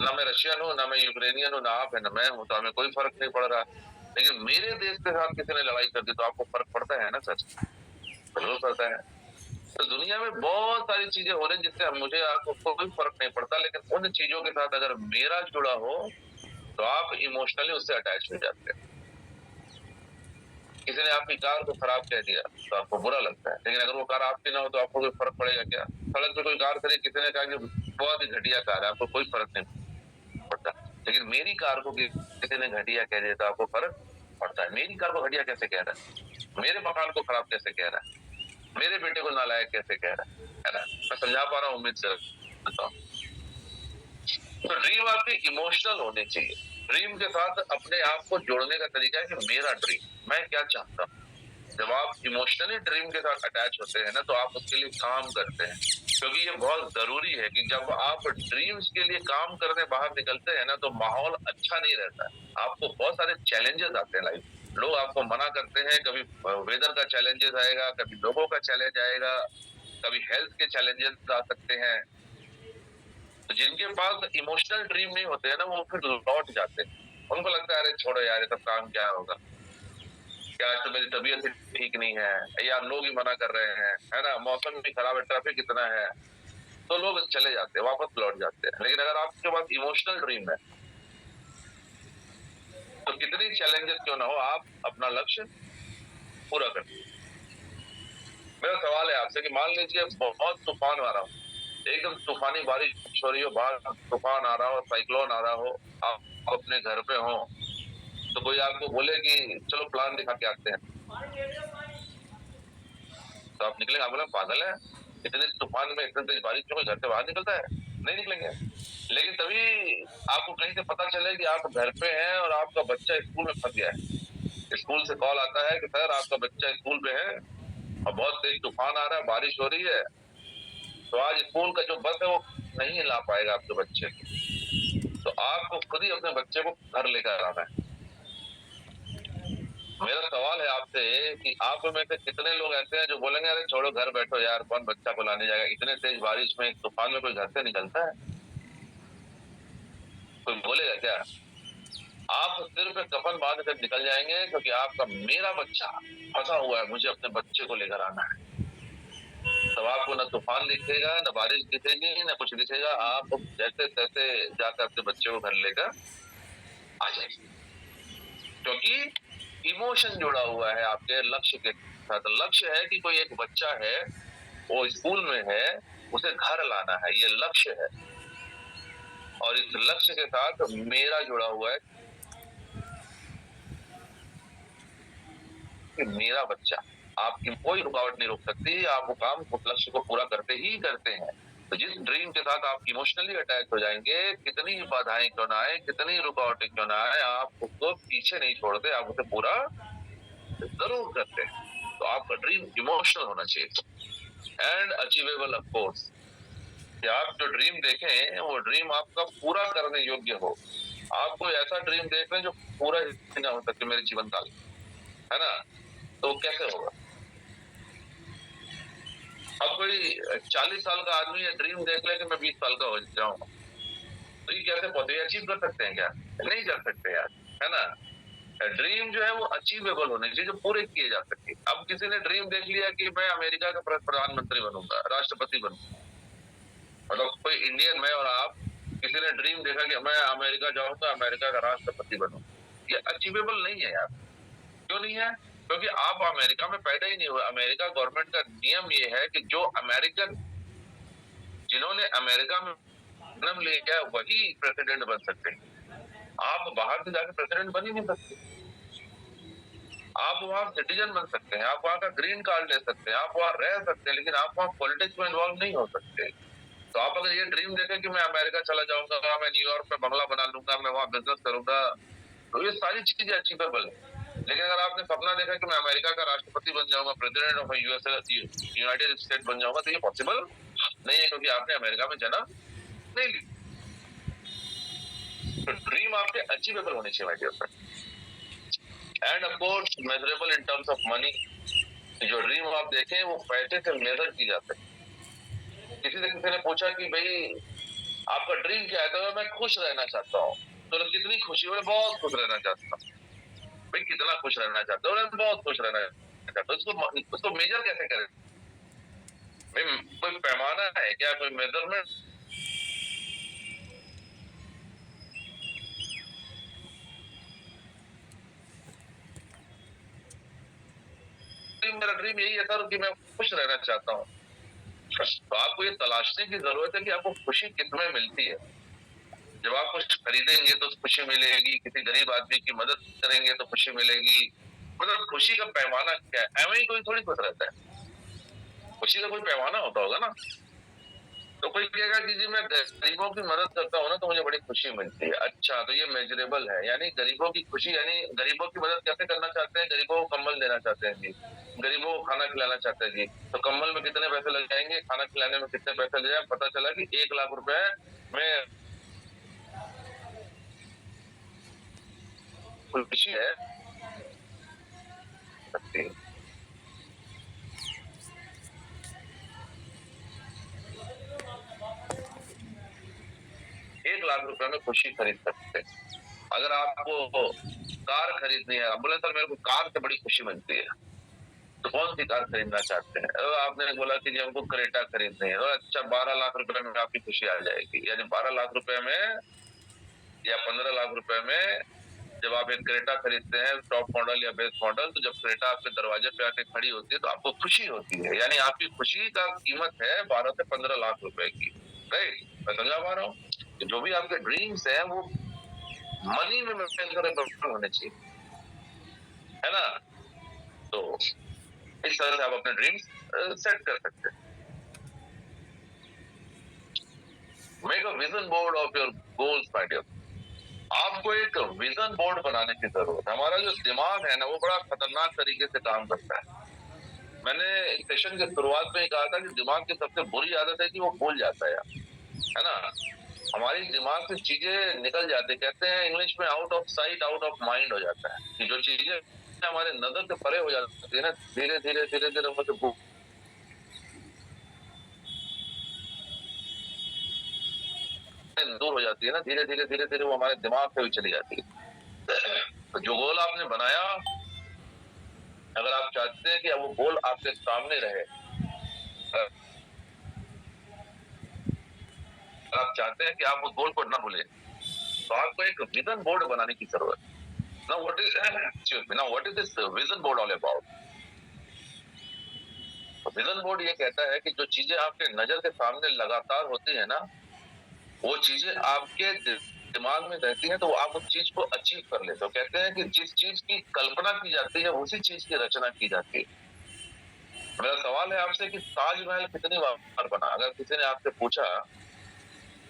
Speaker 1: ना मैं रशियन हूँ, ना मैं यूक्रेनियन हूँ, ना आप है ना मैं हूँ, तो हमें कोई फर्क नहीं पड़ रहा। लेकिन मेरे देश के साथ किसी ने लड़ाई कर दी तो आपको फर्क पड़ता है ना सच? जरूर पड़ता है। तो दुनिया में बहुत सारी चीजें हो रही जिससे मुझे आपको कोई फर्क नहीं पड़ता, लेकिन उन चीजों के साथ अगर मेरा जुड़ा हो तो आप इमोशनली उससे अटैच हो जाते हैं। किसी ने आपकी कार को खराब कह दिया तो आपको बुरा लगता है, लेकिन अगर वो कार आपकी ना हो तो आपको कोई फर्क पड़ेगा क्या? सड़क पे कोई कार खड़ी, किसी ने कहा कि बहुत ही घटिया कार है, आपको कोई फर्क नहीं पड़ता। लेकिन मेरी कार को किसी ने घटिया कह दिया तो आपको फर्क पड़ता है। मेरी कार को घटिया कैसे कह रहा है, मेरे मकान को खराब कैसे कह रहा है, मेरे बेटे को नालायक कैसे कह रहा है ना। मैं समझा पा रहा हूँ, उम्मीद से। तो ड्रीम आपकी इमोशनल होनी चाहिए। ड्रीम के साथ अपने आप को जोड़ने का तरीका है कि मेरा ड्रीम, मैं क्या चाहता हूँ, जब आप इमोशनली ड्रीम के साथ अटैच होते हैं ना, तो आप उसके लिए काम करते हैं, क्योंकि ये बहुत जरूरी है कि जब आप ड्रीम्स के लिए काम करने बाहर निकलते हैं ना, तो माहौल अच्छा नहीं रहता है। आपको बहुत सारे चैलेंजेस आते हैं लाइफ, लोग आपको मना करते हैं, कभी वेदर का चैलेंजेस आएगा, कभी लोगों का चैलेंज आएगा, कभी हेल्थ के चैलेंजेस आ सकते हैं। तो जिनके पास इमोशनल ड्रीम नहीं होते हैं ना, वो फिर लौट जाते हैं। उनको लगता है अरे छोड़ो यार, ये सब काम क्या होगा, क्या आज तो मेरी तबीयत ही ठीक नहीं है यार, लोग ही मना कर रहे हैं, है ना, मौसम भी खराब है, ट्रैफिक इतना है, तो लोग चले जाते हैं, वापस लौट जाते हैं। लेकिन अगर आपके पास इमोशनल ड्रीम है, तो कितनी चैलेंजेस क्यों ना हो, आप अपना लक्ष्य पूरा करते हैं। मेरा सवाल है आपसे कि मान लीजिए बहुत तूफान आ रहा हो, एकदम तूफानी बारिश हो रही हो, बाहर तूफान आ रहा हो, साइक्लोन आ रहा हो, आप अपने घर पे हो, तो कोई आपको बोले कि चलो प्लान दिखा के आते हैं, तो आप निकलेंगे? आप बोले पागल है, इतने तूफान में इतने तेज बारिश में कोई घर से बाहर निकलता है? नहीं निकलेंगे। लेकिन तभी आपको कहीं से पता चले कि आप घर पे हैं और आपका बच्चा स्कूल में फंस गया है, स्कूल से कॉल आता है कि सर आपका बच्चा स्कूल पे है और बहुत तेज तूफान आ रहा है, बारिश हो रही है, तो आज स्कूल का जो बस है वो नहीं ला पाएगा आपके बच्चे को, तो आपको खुद ही अपने बच्चे को घर लेकर आना है। मेरा सवाल है आपसे कि आप में से कितने लोग ऐसे हैं जो बोलेंगे अरे छोड़ो घर बैठो यार, कौन बच्चा को लाने जाएगा, इतने तेज बारिश में तूफान में कोई घर से निकलता है? कोई बोलेगा क्या? आप सिर पे कफन बांध कर निकल जाएंगे, क्योंकि आपका मेरा बच्चा फंसा हुआ है, मुझे अपने बच्चे को लेकर आना है। तब आपको न तूफान दिखेगा, न बारिश दिखेगी, न कुछ दिखेगा, आप जैसे तैसे जाकर अपने बच्चे को घर लेकर आ जाएंगे, क्योंकि इमोशन जुड़ा हुआ है आपके लक्ष्य के साथ। लक्ष्य है कि कोई एक बच्चा है, वो स्कूल में है, उसे घर लाना है, ये लक्ष्य है। और इस लक्ष्य के साथ मेरा जुड़ा हुआ है कि मेरा बच्चा, आपकी कोई रुकावट नहीं रोक सकती, आप वो काम उस लक्ष्य को पूरा करते ही करते हैं। तो जिस ड्रीम के साथ आप इमोशनली अटैच हो जाएंगे, कितनी ही बाधाएं क्यों ना आए, कितनी रुकावटें क्यों ना आए, आप उसको पीछे नहीं छोड़ते, आप उसे पूरा जरूर करते हैं। तो आपका ड्रीम इमोशनल होना चाहिए एंड अचीवेबल ऑफ कोर्स, कि आप जो ड्रीम देखें वो ड्रीम आपका पूरा करने योग्य हो। आप कोई ऐसा ड्रीम देख रहे हैं जो पूरा ही ना हो सके मेरे जीवन काल, है ना, तो कैसे होगा? अब कोई 40 साल का आदमी ये ड्रीम देख ले कि मैं 20 साल का हो जाऊंगा, तो ये कैसे पॉसिबल, अचीव कर सकते हैं क्या? नहीं कर सकते यार, है ना। ड्रीम जो है वो अचीवेबल होने चाहिए, जो पूरे किए जा सके। अब किसी ने ड्रीम देख लिया कि मैं अमेरिका का प्रधानमंत्री बनूंगा, राष्ट्रपति बनूंगा, मतलब कोई इंडियन में, और आप किसी ने ड्रीम देखा कि मैं अमेरिका जाऊंगा, अमेरिका का राष्ट्रपति बनूंगा, ये अचीवेबल नहीं है यार। क्यों नहीं है? क्योंकि आप अमेरिका में पैदा ही नहीं हुए। अमेरिका गवर्नमेंट का नियम ये है कि जो अमेरिकन, जिन्होंने अमेरिका में जन्म लिया वही प्रेसिडेंट बन सकते हैं। आप बाहर से जाकर प्रेसिडेंट बन ही नहीं सकते। आप वहाँ सिटीजन बन सकते हैं, आप वहाँ का ग्रीन कार्ड ले सकते हैं, आप वहाँ रह सकते हैं, लेकिन आप वहाँ पॉलिटिक्स में इन्वॉल्व नहीं हो सकते। तो आप अगर ये ड्रीम देखें कि मैं अमेरिका चला जाऊंगा, मैं न्यूयॉर्क में बंगला बना लूंगा, मैं वहाँ बिजनेस करूंगा, तो ये सारी चीजें अचीवेबल है। लेकिन अगर आपने सपना देखा कि मैं अमेरिका का राष्ट्रपति बन जाऊंगा, president of USA, United state बन जाऊंगा, तो ये पॉसिबल नहीं है, क्योंकि आपने अमेरिका में जन्म नहीं ली। तो ड्रीम आपके अचीवेबल होने चाहिए my dear friend, and of course measurable in terms of money. जो ड्रीम आप देखें वो पैसे से मेजर की जा सकती है। किसी ने पूछा कि भाई आपका ड्रीम क्या है, तो मैं खुश रहना चाहता हूँ। तो कितनी खुशी, मैं बहुत खुश रहना चाहता हूँ। भाई कितना खुश रहना चाहते हो? मैं बहुत खुश रहना चाहता हूँ। उसको मेजर कैसे करें? भाई कोई पैमाना है क्या, कोई मेजरमेंट? मेरा ड्रीम यही है सर कि मैं खुश रहना चाहता हूँ। तो आपको ये तलाशने की जरूरत है कि आपको खुशी किसमें मिलती है। जब आप कुछ खरीदेंगे तो खुशी मिलेगी, किसी गरीब आदमी की मदद करेंगे तो खुशी मिलेगी। मतलब खुशी का पैमाना क्या है? एवं ही कोई थोड़ी खुश रहता है, खुशी का कोई पैमाना होता होगा ना। तो कोई कहेगा कि जी मैं गरीबों की मदद करता हूँ ना, तो मुझे बड़ी खुशी मिलती है। अच्छा, तो ये मेजरेबल है, यानी गरीबों की खुशी, यानी गरीबों की मदद कैसे करना चाहते हैं? गरीबों को कंबल देना चाहते हैं जी, गरीबों को खाना खिलाना चाहते हैं जी, तो कंबल में कितने पैसे लग जाएंगे, खाना खिलाने में कितने पैसे लग जाए, पता चला कि 1 लाख रुपए में खुशी है सकती है। 1 लाख रुपए में खुशी खरीद सकते हैं। अगर आपको कार खरीदनी है, आप बोले सर मेरे को कार से बड़ी खुशी मिलती है, तो कौन सी कार खरीदना चाहते हैं? आपने बोला कि जी हमको क्रेटा खरीदनी है, तो अच्छा 12 लाख रुपए में आपकी खुशी आ जाएगी, यानी 12 लाख रुपए में या 15 लाख रुपए में जब आप एक क्रेटा खरीदते हैं टॉप मॉडल या बेस मॉडल, तो जब क्रेटा आपके दरवाजे पे आके खड़ी होती है तो आपको खुशी होती है, यानी आपकी खुशी का कीमत है 12 से 15 लाख रुपए की। राइट, मैं समझा पा रहा हूँ। जो भी आपके ड्रीम्स है वो मनी में मेजरेबल होने चाहिए, है ना? तो इस तरह से आप अपने ड्रीम्स सेट कर सकते हैं। Make a vision board of your goals my dear. आपको एक विजन बोर्ड बनाने की जरूरत है। हमारा जो दिमाग है ना वो बड़ा खतरनाक तरीके से काम करता है। मैंने इस सेशन की शुरुआत में ही कहा था कि दिमाग की सबसे बुरी आदत है कि वो भूल जाता है ना? हमारी दिमाग से चीजें निकल जाती, कहते हैं इंग्लिश में out of sight out of mind हो जाता है, कि जो चीजें हमारे नजर से परे हो जाती है ना, धीरे धीरे धीरे धीरे वो दूर हो जाती है ना, धीरे धीरे धीरे धीरे वो हमारे दिमाग से भी चली जाती है। तो जो गोल आपने बनाया, अगर आप चाहते हैं कि वो गोल आपके सामने रहे, अगर आप चाहते हैं कि आप उस गोल को ना भूलें, तो आपको एक विजन बोर्ड बनाने की जरूरत है। Now what is this vision board all about? Vision board ये कहता है कि जो चीजें आपके नजर के सामने लगातार होती है ना, वो चीजें आपके दिमाग में रहती हैं, तो आप उस चीज को अचीव कर लेते हो। कहते हैं कि जिस चीज की कल्पना की जाती है उसी चीज की रचना की जाती है। मेरा सवाल है आपसे कि ताजमहल कितनी बार बना? अगर किसी ने आपसे पूछा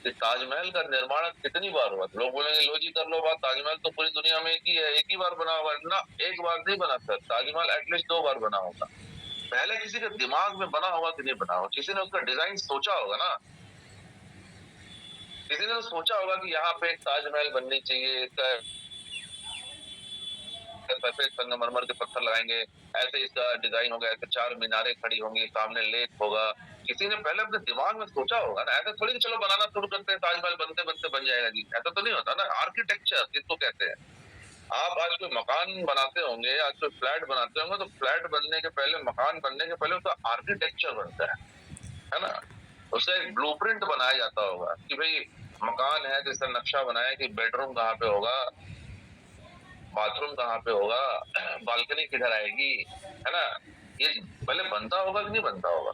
Speaker 1: कि ताजमहल का निर्माण कितनी बार हुआ, तो लोग बोलेंगे लो जी कर लो बात, ताजमहल तो पूरी दुनिया में एक ही है, एक ही बार बना हुआ ना। एक बार नहीं बना सर, ताजमहल एटलीस्ट 2 बार बना होगा। पहले किसी के दिमाग में बना होगा कि नहीं बना होगा, किसी ने उसका डिजाइन सोचा होगा ना, किसी ने तो सोचा होगा कि यहाँ पे एक ताजमहल बननी चाहिए, इसका सफेद संगमरमर के पत्थर लगाएंगे, ऐसे इसका डिजाइन होगा, ऐसे 4 मीनारें खड़ी होंगी, सामने लेक होगा। किसी ने पहले अपने दिमाग में सोचा होगा ना, ऐसा थोड़ी कि चलो बनाना शुरू करते हैं, ताजमहल बनते बनते बन जाएगा जी, ऐसा तो नहीं होता ना। आर्किटेक्चर किसको कहते हैं? आप आज कोई मकान बनाते होंगे, आज कोई फ्लैट बनाते होंगे, तो फ्लैट बनने के पहले, मकान बनने के पहले उसका आर्किटेक्चर बनता है ना? उसका एक ब्लूप्रिंट बनाया जाता होगा कि भाई मकान है तो इसका नक्शा बनाया कि बेडरूम कहाँ पे होगा, बाथरूम कहाँ पे होगा, बालकनी किधर आएगी, है ना? ये पहले बनता होगा कि नहीं बनता होगा?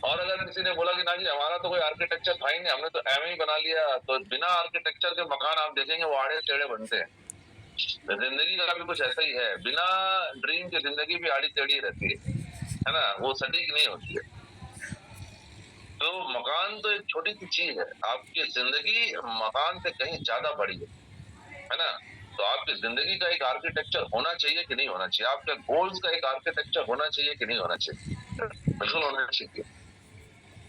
Speaker 1: और अगर किसी ने बोला कि ना जी हमारा तो कोई आर्किटेक्चर था ही नहीं, हमने तो एम ही बना लिया, तो बिना आर्किटेक्चर के मकान आप देखेंगे वो आड़े टेढ़े बनते हैं। तो जिंदगी का भी कुछ ऐसा ही है, बिना ड्रीम की जिंदगी भी आड़ी टेढ़ी रहती है ना? वो सटीक नहीं होती है। तो मकान तो एक छोटी सी चीज है, आपकी जिंदगी मकान से कहीं ज्यादा बड़ी है ना? तो आपकी जिंदगी का एक आर्किटेक्चर होना चाहिए कि नहीं होना चाहिए? आपके गोल्स का एक आर्किटेक्चर होना चाहिए कि नहीं होना चाहिए? बिल्कुल होना चाहिए।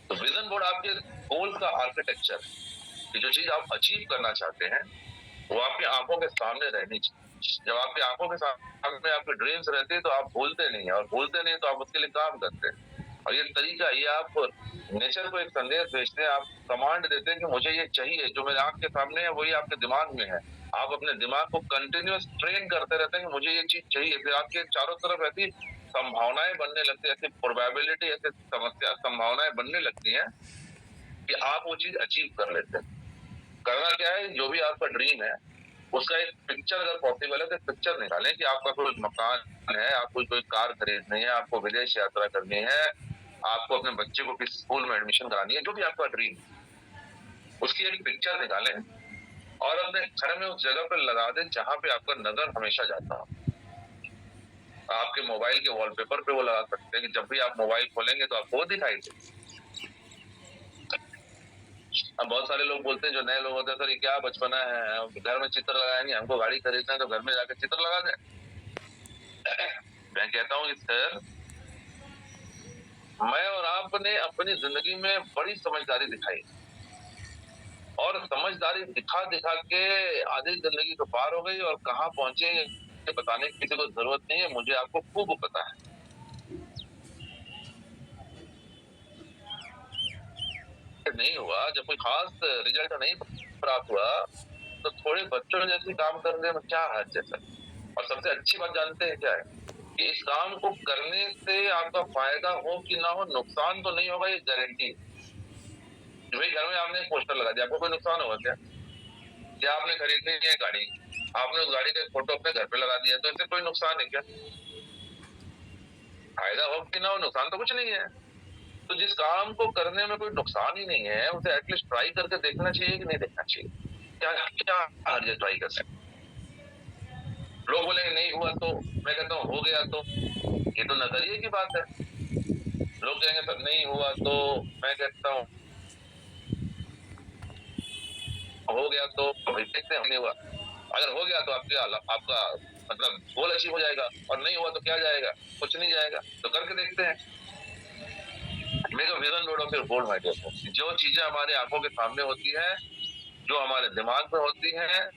Speaker 1: तो विजन बोर्ड आपके गोल्स का आर्किटेक्चर है, कि जो चीज आप अचीव करना चाहते हैं वो आपकी आंखों के सामने रहनी चाहिए। जब आपकी आंखों के सामने आपके ड्रीम्स रहते हैं तो आप भूलते नहीं है, और भूलते नहीं तो आप उसके लिए काम करते हैं। और ये तरीका, ये आप नेचर को एक संदेश भेजते हैं, आप कमांड देते हैं कि मुझे ये चाहिए, जो मेरे आंख के सामने है वही आपके दिमाग में है। आप अपने दिमाग को कंटिन्यूस ट्रेन करते रहते हैं कि मुझे ये चीज चाहिए, फिर आपके चारों तरफ ऐसी संभावनाएं बनने लगती है, ऐसी प्रोबेबिलिटी, ऐसी समस्या संभावनाएं बनने लगती है कि आप वो चीज अचीव कर लेते हैं। करना क्या है, जो भी आपका ड्रीम है उसका एक पिक्चर अगर पॉसिबल है तो पिक्चर निकालें कि आपका कोई मकान है, आपको कोई कार खरीदनी है, आपको विदेश यात्रा करनी है, आपको अपने बच्चे को किस स्कूल में एडमिशन करानी है, जो भी आपका ड्रीम, उसकी एक पिक्चर निकालें और अपने घर में उस जगह पर लगा दें जहां पे आपका नजर हमेशा जाता हो। आपके मोबाइल के वॉलपेपर पे वो लगा सकते हैं कि जब भी आप मोबाइल खोलेंगे तो आपको वो दिखाई दे। अब बहुत सारे लोग बोलते हैं, जो नए लोग होते हैं, सर ये क्या बचपना है, घर में चित्र लगाएंगे, हमको गाड़ी खरीदना है तो घर में जाकर चित्र लगा दें। मैं कहता हूँ कि सर, मैं और आपने अपनी जिंदगी में बड़ी समझदारी दिखाई, और समझदारी दिखा दिखा के आधी जिंदगी तो पार हो गई, और कहाँ पहुंचे ये बताने की किसी को जरूरत नहीं है, मुझे आपको खूब पता है। नहीं हुआ, जब कोई खास रिजल्ट नहीं प्राप्त हुआ, तो थोड़े बच्चों जैसे काम करने में क्या हर्ज है सर। और सबसे अच्छी बात जानते हैं क्या है, कि इस काम को करने से आपका फायदा हो कि ना हो, नुकसान तो नहीं होगा, ये गारंटी है। भाई घर में आपने एक पोस्टर लगा दिया, आपको कोई नुकसान होगा क्या? क्या आपने खरीदनी है गाड़ी, आपने उस गाड़ी का एक फोटो अपने घर पे लगा दिया, तो इससे कोई नुकसान है क्या? फायदा हो कि ना हो, नुकसान तो कुछ नहीं है। तो जिस काम को करने में कोई नुकसान ही नहीं है, उसे एटलीस्ट ट्राई करके देखना चाहिए कि नहीं देखना चाहिए? क्या क्या हर्ज है ट्राई कर सकते? लोग बोलेंगे नहीं हुआ तो, मैं कहता हूँ हो गया तो, ये तो नजरिए की बात है। लोग कहेंगे सर नहीं हुआ तो, मैं कहता हूँ हो गया तो भाई देखते हैं, नहीं हुआ। अगर हो गया तो आपका मतलब गोल अचीव हो जाएगा, और नहीं हुआ तो क्या जाएगा? कुछ नहीं जाएगा। तो करके देखते हैं। Make a vision board of your goal, my dear friends. जो चीजें हमारे आंखों के सामने होती है, जो हमारे दिमाग में होती है,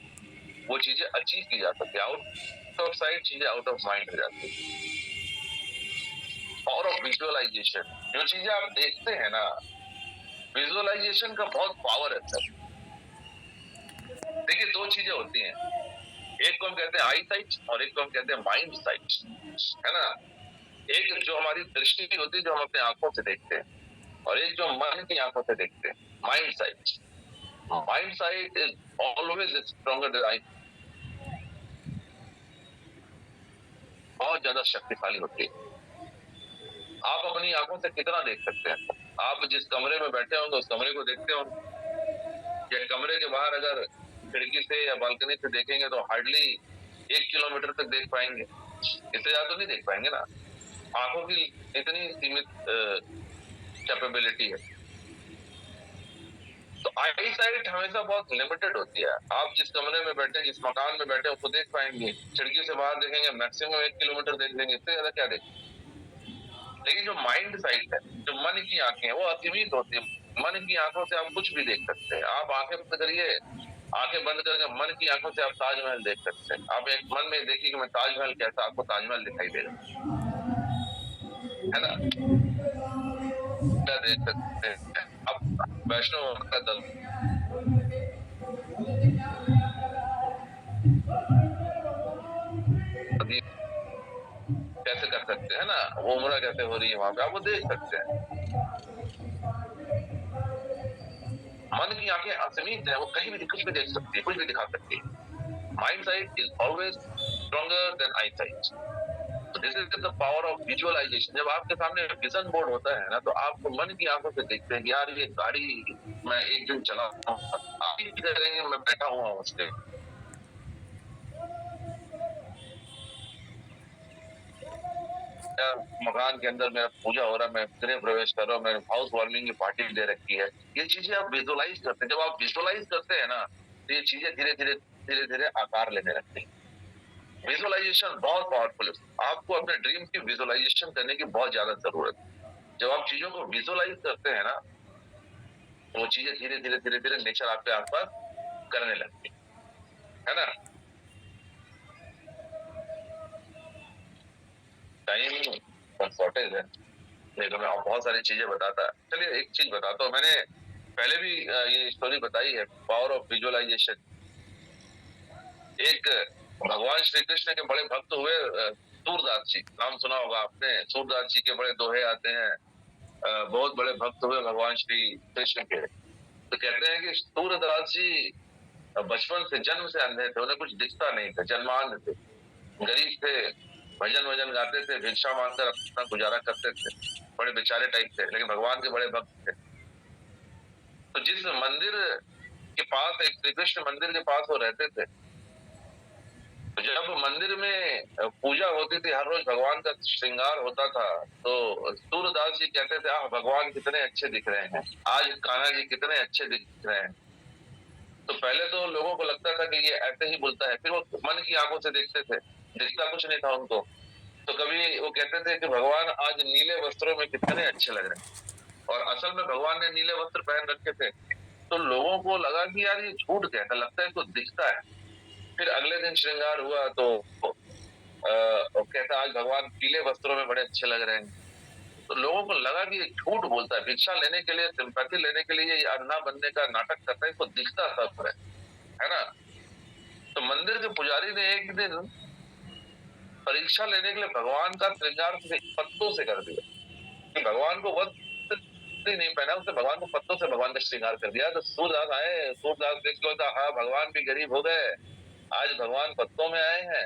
Speaker 1: वो चीजें अचीव की जा सकती है। आउट ऑफ साइट चीजें आउट ऑफ माइंड हो जाती है। पावर ऑफ विजुअलाइजेशन, जो चीजें आप देखते हैं ना, विजुअलाइजेशन का बहुत पावर है सर। देखिए, दो चीजें होती हैं, एक को हम कहते हैं आई साइट, और एक को हम कहते हैं माइंड साइट, है ना। एक जो हमारी दृष्टि होती है, जो हम अपने आंखों से देखते हैं, और एक जो मन की आंखों से देखते हैं, mind sight. Mind sight is always stronger than eye, बहुत ज्यादा शक्तिशाली होती है। आप अपनी आंखों से कितना देख सकते हैं? आप जिस कमरे में बैठे होंगे उस कमरे को देखते होंगे, या कमरे के बाहर अगर खिड़की से या बालकनी से देखेंगे तो हार्डली 1 किलोमीटर तक देख पाएंगे, इससे ज्यादा तो नहीं देख पाएंगे ना। आंखों की इतनी सीमित कैपेबिलिटी है। तो आई साइट हमेशा बहुत लिमिटेड होती है। आप जिस कमरे में बैठे, जिस मकान में बैठे, उसको देख पाएंगे, खिड़की से बाहर देखेंगे मैक्सिमम 1 किलोमीटर देख लेंगे, इससे ज्यादा क्या देखेंगे। लेकिन जो माइंड साइट है, जो मन की आंखें हैं, वो असीमित होती है। मन की आंखों से आप कुछ भी देख सकते हैं। आप आंखें बंद करिए, आंखें बंद करके मन की आंखों से आप ताजमहल देख सकते हैं। आप एक मन में देखिए कि मैं ताजमहल कैसा, आपको ताजमहल दिखाई देगा, है ना। क्या देख सकते हैं आप? वैष्णो का दर्शन कैसे कर सकते हैं ना, वो उम्र कैसे हो रही है वहां पे, आप वो देख सकते हैं। मन की आंखें असीमित है, वो कहीं भी कुछ भी देख सकती है, कुछ भी दिखा सकती है। Mind sight is always stronger than eye sight. This is the power of visualisation. जब आपके सामने विजन बोर्ड होता है ना, तो आप मन की आंखों से देखते हैं कि यार ये गाड़ी मैं एक दिन चला, आप ही करेंगे मैं बैठा हुआ हूँ उसके मकान के अंदर, मेरा पूजा हो रहा है, मैं गृह प्रवेश कर रहा हूँ, मैंने हाउस वार्मिंग की पार्टी दे रखी है। ये चीजें आप विजुअलाइज करते हैं। जब आप विजुअलाइज करते हैं ना, तो ये चीजें धीरे धीरे धीरे धीरे आकार लेने लगती है। विजुअलाइजेशन बहुत पावरफुल है। आपको अपने ड्रीम की विजुअलाइजेशन करने की बहुत ज्यादा जरूरत है। जब आप चीजों को विजुअलाइज करते हैं ना, तो वो चीजें धीरे धीरे धीरे धीरे नेचर आपके आसपास करने लगती है ना। टाइम शॉर्टेज है, नहीं तो मैं और बहुत सारी चीजें बताता। चलिए एक चीज बताता हूँ, मैंने पहले भी ये स्टोरी बताई है, पावर ऑफ विजुअलाइजेशन। एक भगवान श्री कृष्ण के बड़े भक्त हुए सूरदास जी, नाम सुना होगा आपने। सूरदास जी के बड़े दोहे आते हैं। बहुत बड़े भक्त हुए भगवान श्री कृष्ण के। तो कहते हैं कि सूरदास जी बचपन से, जन्म से अंधे थे, उन्हें कुछ दिखता नहीं था, जन्मांध थे, गरीब थे, भजन वजन गाते थे, भिक्षा मांगकर अपना गुजारा करते थे, बड़े बेचारे टाइप थे, लेकिन भगवान के बड़े भक्त थे। तो जिस मंदिर के पास, एक श्री कृष्ण मंदिर के पास वो रहते थे, तो जब मंदिर में पूजा होती थी, हर रोज भगवान का श्रृंगार होता था, तो सूरदास जी कहते थे, आह भगवान कितने अच्छे दिख रहे हैं, आज कान्हा जी कितने अच्छे दिख रहे हैं। तो पहले तो लोगों को लगता था कि ये ऐसे ही बोलता है, फिर वो मन की आंखों से देखते थे, दिखता कुछ नहीं था उनको। तो कभी वो कहते थे कि भगवान आज नीले वस्त्रों में कितने अच्छे लग रहे हैं, और असल में भगवान ने नीले वस्त्र पहन रखे थे। तो लोगों को लगा कि यार ये झूठ कहता, लगता है इसको दिखता है। फिर अगले दिन श्रृंगार हुआ तो कहता आज भगवान पीले वस्त्रों में बड़े अच्छे लग रहे हैं। तो लोगों को लगा कि ये झूठ बोलता है, भिक्षा लेने के लिए, सिंपैथी लेने के लिए ये अन्ना बनने का नाटक करता है, इसको दिखता सब है ना। तो मंदिर के पुजारी ने एक दिन परीक्षा लेने के लिए भगवान का श्रृंगार पत्तों से कर दिया, कि भगवान को वस्त्र नहीं पहना, उसने भगवान को पत्तों से भगवान का श्रृंगार कर दिया। तो सूरदास आए, सूरदास देख लो, हाँ भगवान भी गरीब हो गए, आज भगवान पत्तों में आए हैं।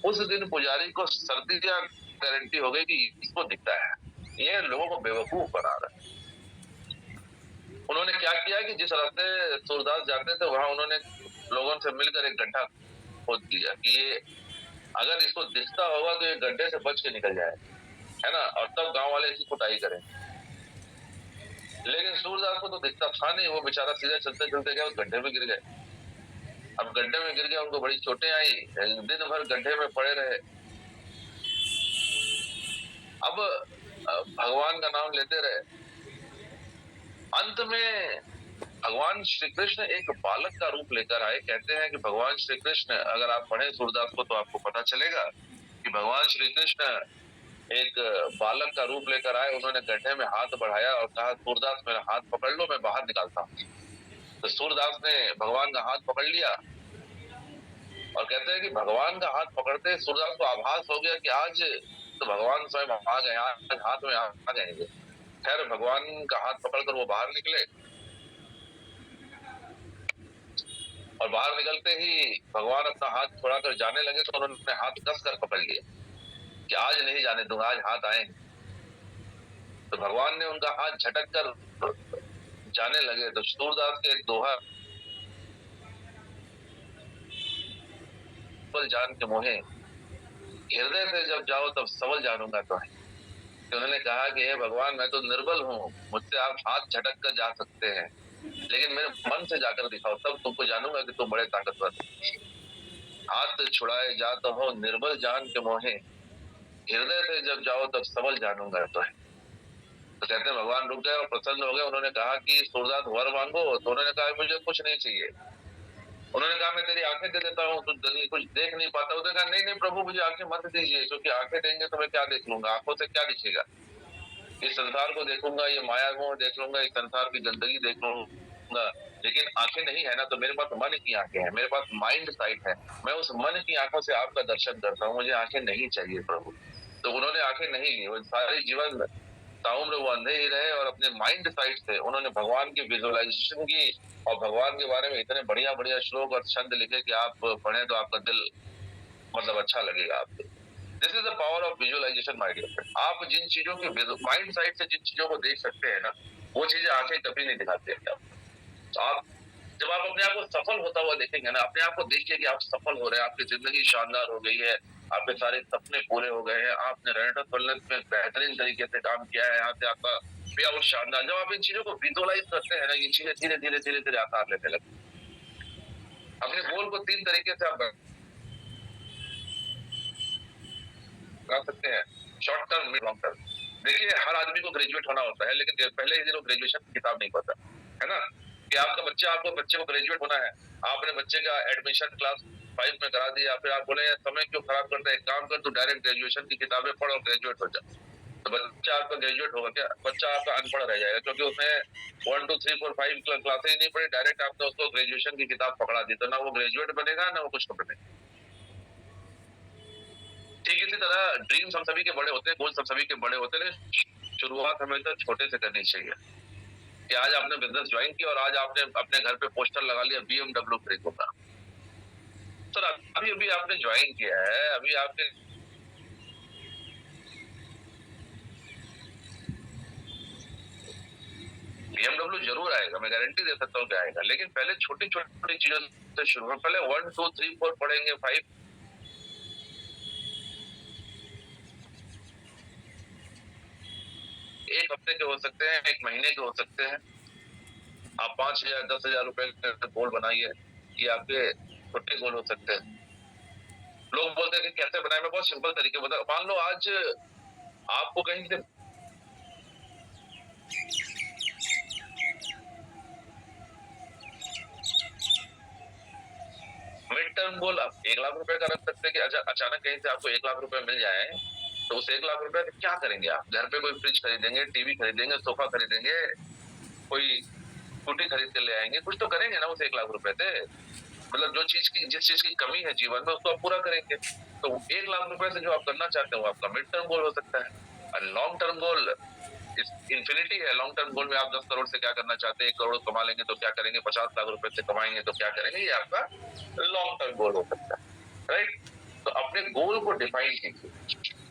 Speaker 1: उस दिन पुजारी को सर्दी या गारंटी हो गई कि इसको दिखता है, ये लोगों को बेवकूफ बना रहा है। उन्होंने क्या किया कि जिस रास्ते सूरदास जाते थे वहां उन्होंने लोगों से मिलकर एक गड्ढा खोद दिया कि ये अगर इसको दिखता होगा तो ये गड्ढे से बच के निकल जाए, है ना, और तब गांव वाले इसकी कुटाई करें। लेकिन सूरदास को तो दिखता था नहीं, वो बेचारा सीधा चलते चलते गया, उस गड्ढे में गिर गए। अब गड्ढे में गिर गया, उनको बड़ी चोटें आई, दिन भर गड्ढे में पड़े रहे। अब भगवान का नाम लेते रहे। अंत में भगवान श्री कृष्ण एक बालक का रूप लेकर आए। कहते हैं कि भगवान श्री कृष्ण, अगर आप पढ़े सूरदास को तो आपको पता चलेगा कि भगवान श्री कृष्ण एक बालक का रूप लेकर आए। उन्होंने गड्ढे में हाथ बढ़ाया और कहा सूरदास मेरा हाथ पकड़ लो, मैं बाहर निकालता हूँ। तो सूरदास ने भगवान का हाथ पकड़ लिया और कहते हैं कि भगवान का हाथ पकड़ते सूरदास को आभास हो गया कि आज तो भगवान स्वयं आ गए, आज हाथ में आ जाएंगे। खैर भगवान का हाथ पकड़कर वो बाहर निकले और बाहर निकलते ही भगवान अपना हाथ छोड़ाकर जाने लगे तो उन्होंने हाथ कस कर पकड़ लिया कि आज नहीं जाने दूंगा, आज हाथ आएंगे। तो भगवान ने उनका हाथ झटक कर जाने लगे तो सूरदास के एक दोहा, जान के मोहे हृदय से जब जाओ तब सबल जानूंगा तो है। तो उन्होंने कहा कि हे भगवान मैं तो निर्बल हूँ, मुझसे आप हाथ झटक कर जा सकते हैं, लेकिन मेरे मन से जाकर दिखाओ तब तुमको जानूंगा कि तुम बड़े ताकतवर। हाथ छुड़ाए जा तो हो निर्बल जान के मोहे, हृदय से जब जाओ तब सबल जानूंगा तो है। तो कहते हैं भगवान रुक गए और प्रसन्न हो गए। उन्होंने कहा कि सूरदास वर मांगो। तो उन्होंने कहा मुझे कुछ नहीं चाहिए। उन्होंने कहा मैं तेरी आंखें दे देता हूँ, तू कुछ देख नहीं पाता। उन्होंने कहा नहीं नहीं प्रभु मुझे आंखें मत दीजिए, क्योंकि आंखें देंगे तो मैं क्या देख लूंगा, आंखों से क्या दिखेगा। इस संसार को देखूंगा, ये माया मोह देख लूंगा, इस संसार की गंदगी देख लूंगा, लेकिन आंखें नहीं है ना। तो मेरे पास मन की आंखें हैं, मेरे पास माइंड साइट है, मैं उस मन की आंखों से आपका दर्शन करता हूँ, मुझे आंखें नहीं चाहिए प्रभु। तो उन्होंने आंखें नहीं ली, वो सारे जीवन ताउम्र वो अंधे ही रहे और अपने माइंड साइट से उन्होंने भगवान की विजुअलाइजेशन की और भगवान के बारे में इतने बढ़िया बढ़िया श्लोक और छंद लिखे कि आप पढ़े तो आपका दिल मतलब अच्छा लगेगा आपको। This is the power of visualisation my dear friend. आप जिन चीजों की माइंड साइड से जिन चीजों को देख सकते हैं ना, वो चीजें आंखें कभी नहीं दिखाती हैं। तो आप जब आप अपने आप को सफल होता हुआ देखेंगे ना, अपने आप को देखिए कि आप सफल हो रहे हैं, आपकी जिंदगी शानदार हो गई है, आपके सारे सपने पूरे हो गए हैं, आपने रेंटल वेलनेस में बेहतरीन तरीके से काम किया है, यहाँ से आपका पे आउट शानदार। जब आप इन चीजों को विजुअलाइज करते हैं ना, ये चीजें धीरे धीरे धीरे धीरे आकार लेने लगती है। अपने गोल को 3 तरीके से आप बना सकते हैं, short term, mid long term. देखिए हर आदमी को ग्रेजुएट होना होता है, लेकिन पहले ही दिन वो ग्रेजुएशन की किताब नहीं पढ़ता है ना, कि आपका बच्चा, आपको बच्चे को ग्रेजुएट होना है, आपने बच्चे का एडमिशन क्लास 5 में करा दिया, फिर आप बोले समय क्यों खराब करते हैं, काम कर, तू डायरेक्ट ग्रेजुएशन की किताबें पढ़ और ग्रेजुएट हो जा। तो बच्चा आपका ग्रेजुएट होगा क्या? बच्चा आपका अनपढ़ रह जाएगा, क्योंकि उसने 1 2 3 4 5 क्लासेज ही नहीं पढ़ी, डायरेक्ट आपने उसको ग्रेजुएशन की किताब पकड़ा दी, तो ना वो ग्रेजुएट बनेगा ना वो कुछ बनेगा। ठीक इसी तरह ड्रीम्स हम सभी के बड़े होते हैं, गोल्स हम सभी के बड़े होते हैं, लेकिन शुरुआत हमेशा छोटे से करनी चाहिए। कि आज आपने बिजनेस ज्वाइन किया और आज आपने अपने घर पे पोस्टर लगा लिया BMW खरीदूंगा। सर अभी अभी आपने ज्वाइन किया है, अभी आपके BMW जरूर आएगा, मैं गारंटी दे सकता हूँ कि आएगा, लेकिन पहले छोटी छोटी चीजों से शुरू करें। पहले 1 2 3 4 पढ़ेंगे, 5 एक हफ्ते के हो सकते हैं, 1 महीने के हो सकते हैं। आप 5,000 10,000 रुपए का गोल बनाइए, ये आपके छोटे गोल हो सकते हैं। लोग बोलते हैं कि कैसे बनाए, मैं बहुत सिंपल तरीके बता। मान लो आज आपको कहीं से मिड टर्म गोल आप 1 लाख रुपए का रख सकते हैं कि अचानक कहीं से आपको 1 लाख रुपए मिल जाए, तो उस 1 लाख रुपए से क्या करेंगे आप? घर पे कोई फ्रिज खरीदेंगे, टीवी खरीदेंगे, सोफा खरीदेंगे, कोई स्कूटी खरीद के ले आएंगे, कुछ तो करेंगे ना उस 1 लाख रुपए से। मतलब जिस चीज की कमी है जीवन में, उसको आप पूरा करेंगे। तो 1 लाख रुपए से जो आप करना चाहते हैं वो आपका मिड टर्म गोल हो सकता है। और लॉन्ग टर्म गोल इन्फिनिटी है। लॉन्ग टर्म गोल में आप 10 करोड़ से क्या करना चाहते हैं, 1 करोड़ कमा लेंगे तो क्या करेंगे, 50 लाख रुपए से कमाएंगे तो क्या करेंगे, ये आपका लॉन्ग टर्म गोल हो सकता है, राइट। तो अपने गोल को डिफाइन कीजिए।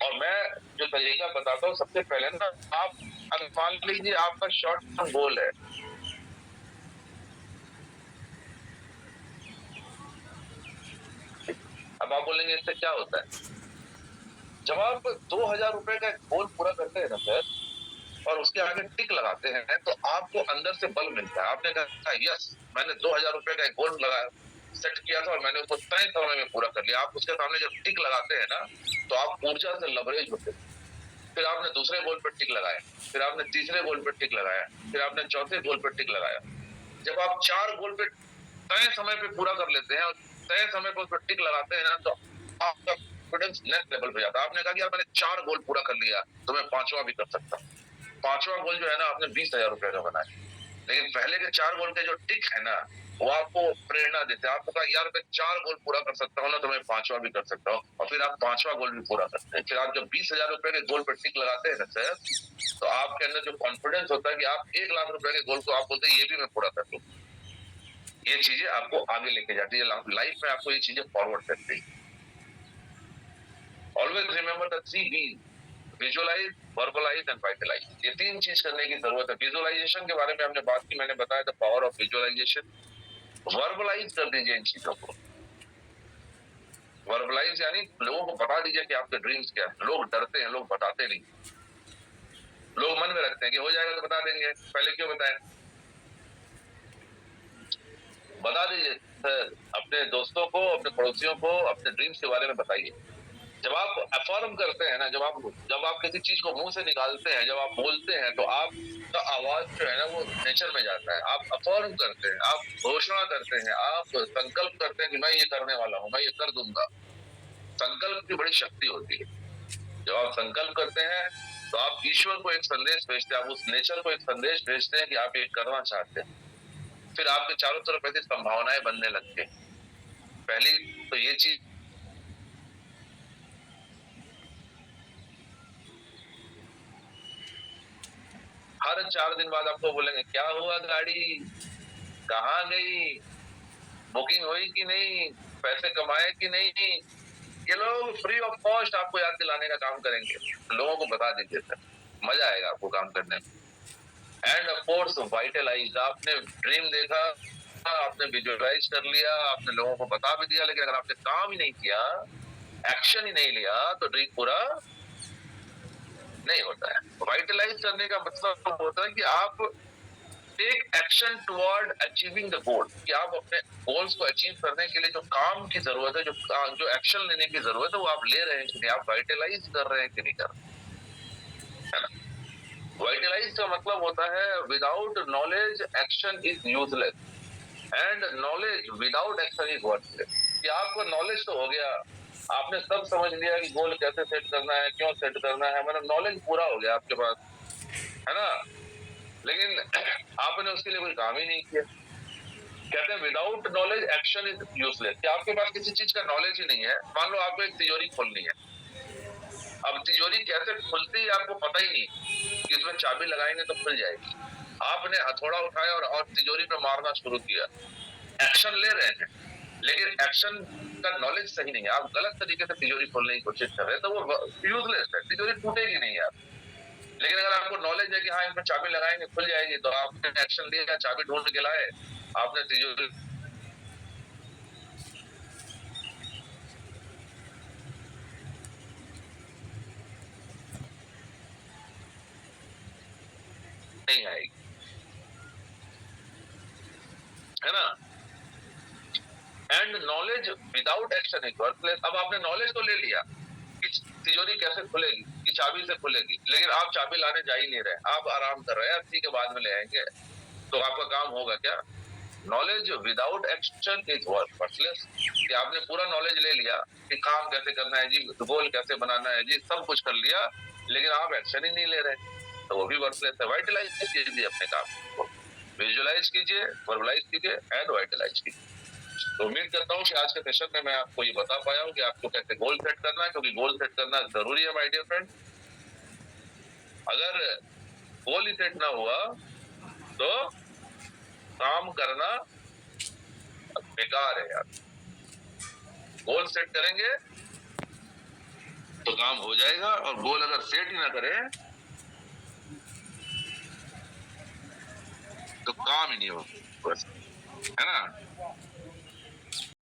Speaker 1: और मैं जो तरीका बताता हूँ, सबसे पहले ना आप मान लीजिए आपका शॉर्ट टर्म गोल है, अब आप बोलेंगे इससे क्या होता है। जब आप 2,000 रुपए का गोल पूरा करते हैं ना सर, और उसके आगे टिक लगाते हैं, तो आपको अंदर से बल मिलता है। आपने कहा यस, मैंने 2,000 रुपए का एक गोल लगाया, सेट किया था और मैंने उसको तय समय में पूरा कर लिया। आप उसके सामने जब टिक लगाते हैं ना, तो आप ऊर्जा से लबरेज होते हैं। फिर आपने दूसरे गोल पर टिक लगाया, फिर आपने तीसरे गोल पर टिक लगाया, फिर आपने चौथे गोल पर टिक लगाया। जब आप 4 गोल पे तय समय पे पूरा कर लेते हैं और तय समय पर उस पर टिक लगाते हैं ना, तो आपका कॉन्फिडेंस नेक्स्ट लेवल पे जाता है। आपने कहा कि यार मैंने 4 गोल पूरा कर लिया, तो मैं 5वां भी कर सकता हूँ। 5वां गोल जो है ना, आपने 20,000 रुपए का बनाया, लेकिन पहले के 4 गोल के जो टिक है ना, वो आपको प्रेरणा देते हैं। आपको कहा यार मैं 4 गोल पूरा कर सकता हूँ ना, तो मैं 5वां भी कर सकता हूँ, और फिर आप 5वां गोल भी पूरा करते हैं। फिर आप जब 20,000 रुपए के गोल पर टिक लगाते हैं ना सर, तो आपके अंदर जो कॉन्फिडेंस होता है कि आप 1 लाख रुपए के गोल को आप बोलते हैं ये भी मैं पूरा कर लूँ। ये चीजें आपको आगे लेके जाती है, लाइफ में आपको ये चीजें फॉरवर्ड करती है। Always remember the 3 V's: visualise, verbalise and vitalise. ये 3 चीज करने की जरूरत है। विजुअलाइजेशन के बारे में हमने बात की, मैंने बताया the power of visualisation. Verbalise कर दीजिए इन चीजों को। वर्बलाइज यानी लोगों को बता दीजिए कि आपके ड्रीम्स क्या है। लोग डरते हैं, लोग बताते नहीं। लोग मन में रखते हैं कि हो जाएगा तो बता देंगे, पहले क्यों बताएं। बता दीजिए सर, अपने दोस्तों को, अपने पड़ोसियों को अपने ड्रीम्स के बारे में बताइए। जब आप अफर्म करते हैं ना, जब आप किसी चीज को मुंह से निकालते हैं, जब आप बोलते हैं, तो आपका आवाज जो है ना वो नेचर में जाता है। आप अफर्म करते हैं, आप घोषणा करते हैं, आप संकल्प करते हैं कि मैं ये करने वाला हूँ, मैं ये कर दूंगा। संकल्प की बड़ी शक्ति होती है। जब आप संकल्प करते हैं, तो आप ईश्वर को एक संदेश भेजते हैं, आप उस नेचर को एक संदेश भेजते हैं कि आप ये करना चाहते हैं। फिर आपके चारों तरफ ऐसी संभावनाएं बनने लगती है। पहली तो ये चीज, हर 4 दिन बाद आपको बोलेंगे क्या हुआ, गाड़ी कहाँ गई, बुकिंग हुई कि नहीं, पैसे कमाए कि नहीं। ये लोग फ्री ऑफ कॉस्ट आपको याद दिलाने का काम करेंगे। लोगों को बता दीजिए सर, मजा आएगा आपको काम करने में। एंड ऑफ कोर्स वाइटलाइज, आपने ड्रीम देखा, आपने विजुअलाइज कर लिया, आपने लोगों को बता भी दिया, लेकिन अगर आपने काम ही नहीं किया, एक्शन ही नहीं लिया, तो ड्रीम पूरा नहीं होता है। वाइटलाइज करने का मतलब होता है कि आप take action toward achieving the goal, कि आप अपने गोल्स को अचीव करने के लिए जो काम की जरूरत है, जो एक्शन लेने की जरूरत है, वो आप ले रहे हैं कि नहीं, आप वाइटलाइज कर रहे हैं कि नहीं कर रहे, है ना। वाइटलाइज का मतलब होता है without knowledge action is useless, and knowledge without action is worthless. कि आपको नॉलेज तो हो गया, आपने सब समझ लिया कि गोल कैसे सेट करना है, क्यों सेट करना है, मतलब नॉलेज पूरा हो गया आपके पास, है ना, लेकिन आपने उसके लिए कोई काम ही नहीं किया। कहते हैं without knowledge action is useless, कि आपके पास किसी चीज का नॉलेज ही नहीं है। मान लो आपको एक तिजोरी खोलनी है, अब तिजोरी कैसे खुलती है आपको पता ही नहीं कि इसमें चाबी लगाएंगे तो खुल जाएगी। आपने हथौड़ा उठाया और तिजोरी पे मारना शुरू किया, एक्शन ले रहे हैं, लेकिन एक्शन का नॉलेज सही नहीं है, आप गलत तरीके से तिजोरी खोलने की कोशिश कर रहे हैं, तो वो यूजलेस है, तिजोरी टूटेगी नहीं यार। लेकिन अगर आपको नॉलेज है कि हाँ इसमें चाबी लगाएंगे खुल जाएगी, तो आपने एक्शन लिया, चाबी ढूंढ के लाए, आपने तिजोरी नहीं आएगी, है ना। And knowledge without action is worthless. अब आपने नॉलेज तो ले लिया कि तिजोरी कैसे खुलेगी, कि चाबी से खुलेगी, लेकिन आप चाबी लाने जा ही नहीं रहे, आप आराम कर रहे हैं, ठीक है बाद में ले आएंगे, तो आपका काम होगा क्या? Knowledge without action is worthless. कि आपने पूरा नॉलेज ले लिया कि काम कैसे करना है जी, गोल कैसे बनाना है जी, सब कुछ कर लिया, लेकिन आप एक्शन ही नहीं ले रहे, तो वो भी वर्थलेस है। वाइटलाइज कीजिए अपने काम को, विजुअलाइज कीजिए, वर्बलाइज कीजिए एंड वाइटलाइज कीजिए। तो उम्मीद करता हूँ कि आज के सेशन में मैं आपको ये बता पाया हूँ कि आपको कैसे गोल सेट करना है, क्योंकि गोल सेट करना जरूरी है माय डियर फ्रेंड। अगर गोल ही सेट ना हुआ तो काम करना बेकार है यार। गोल सेट करेंगे तो काम हो जाएगा, और गोल अगर सेट ही ना करें तो काम ही नहीं होगा, बस, है ना।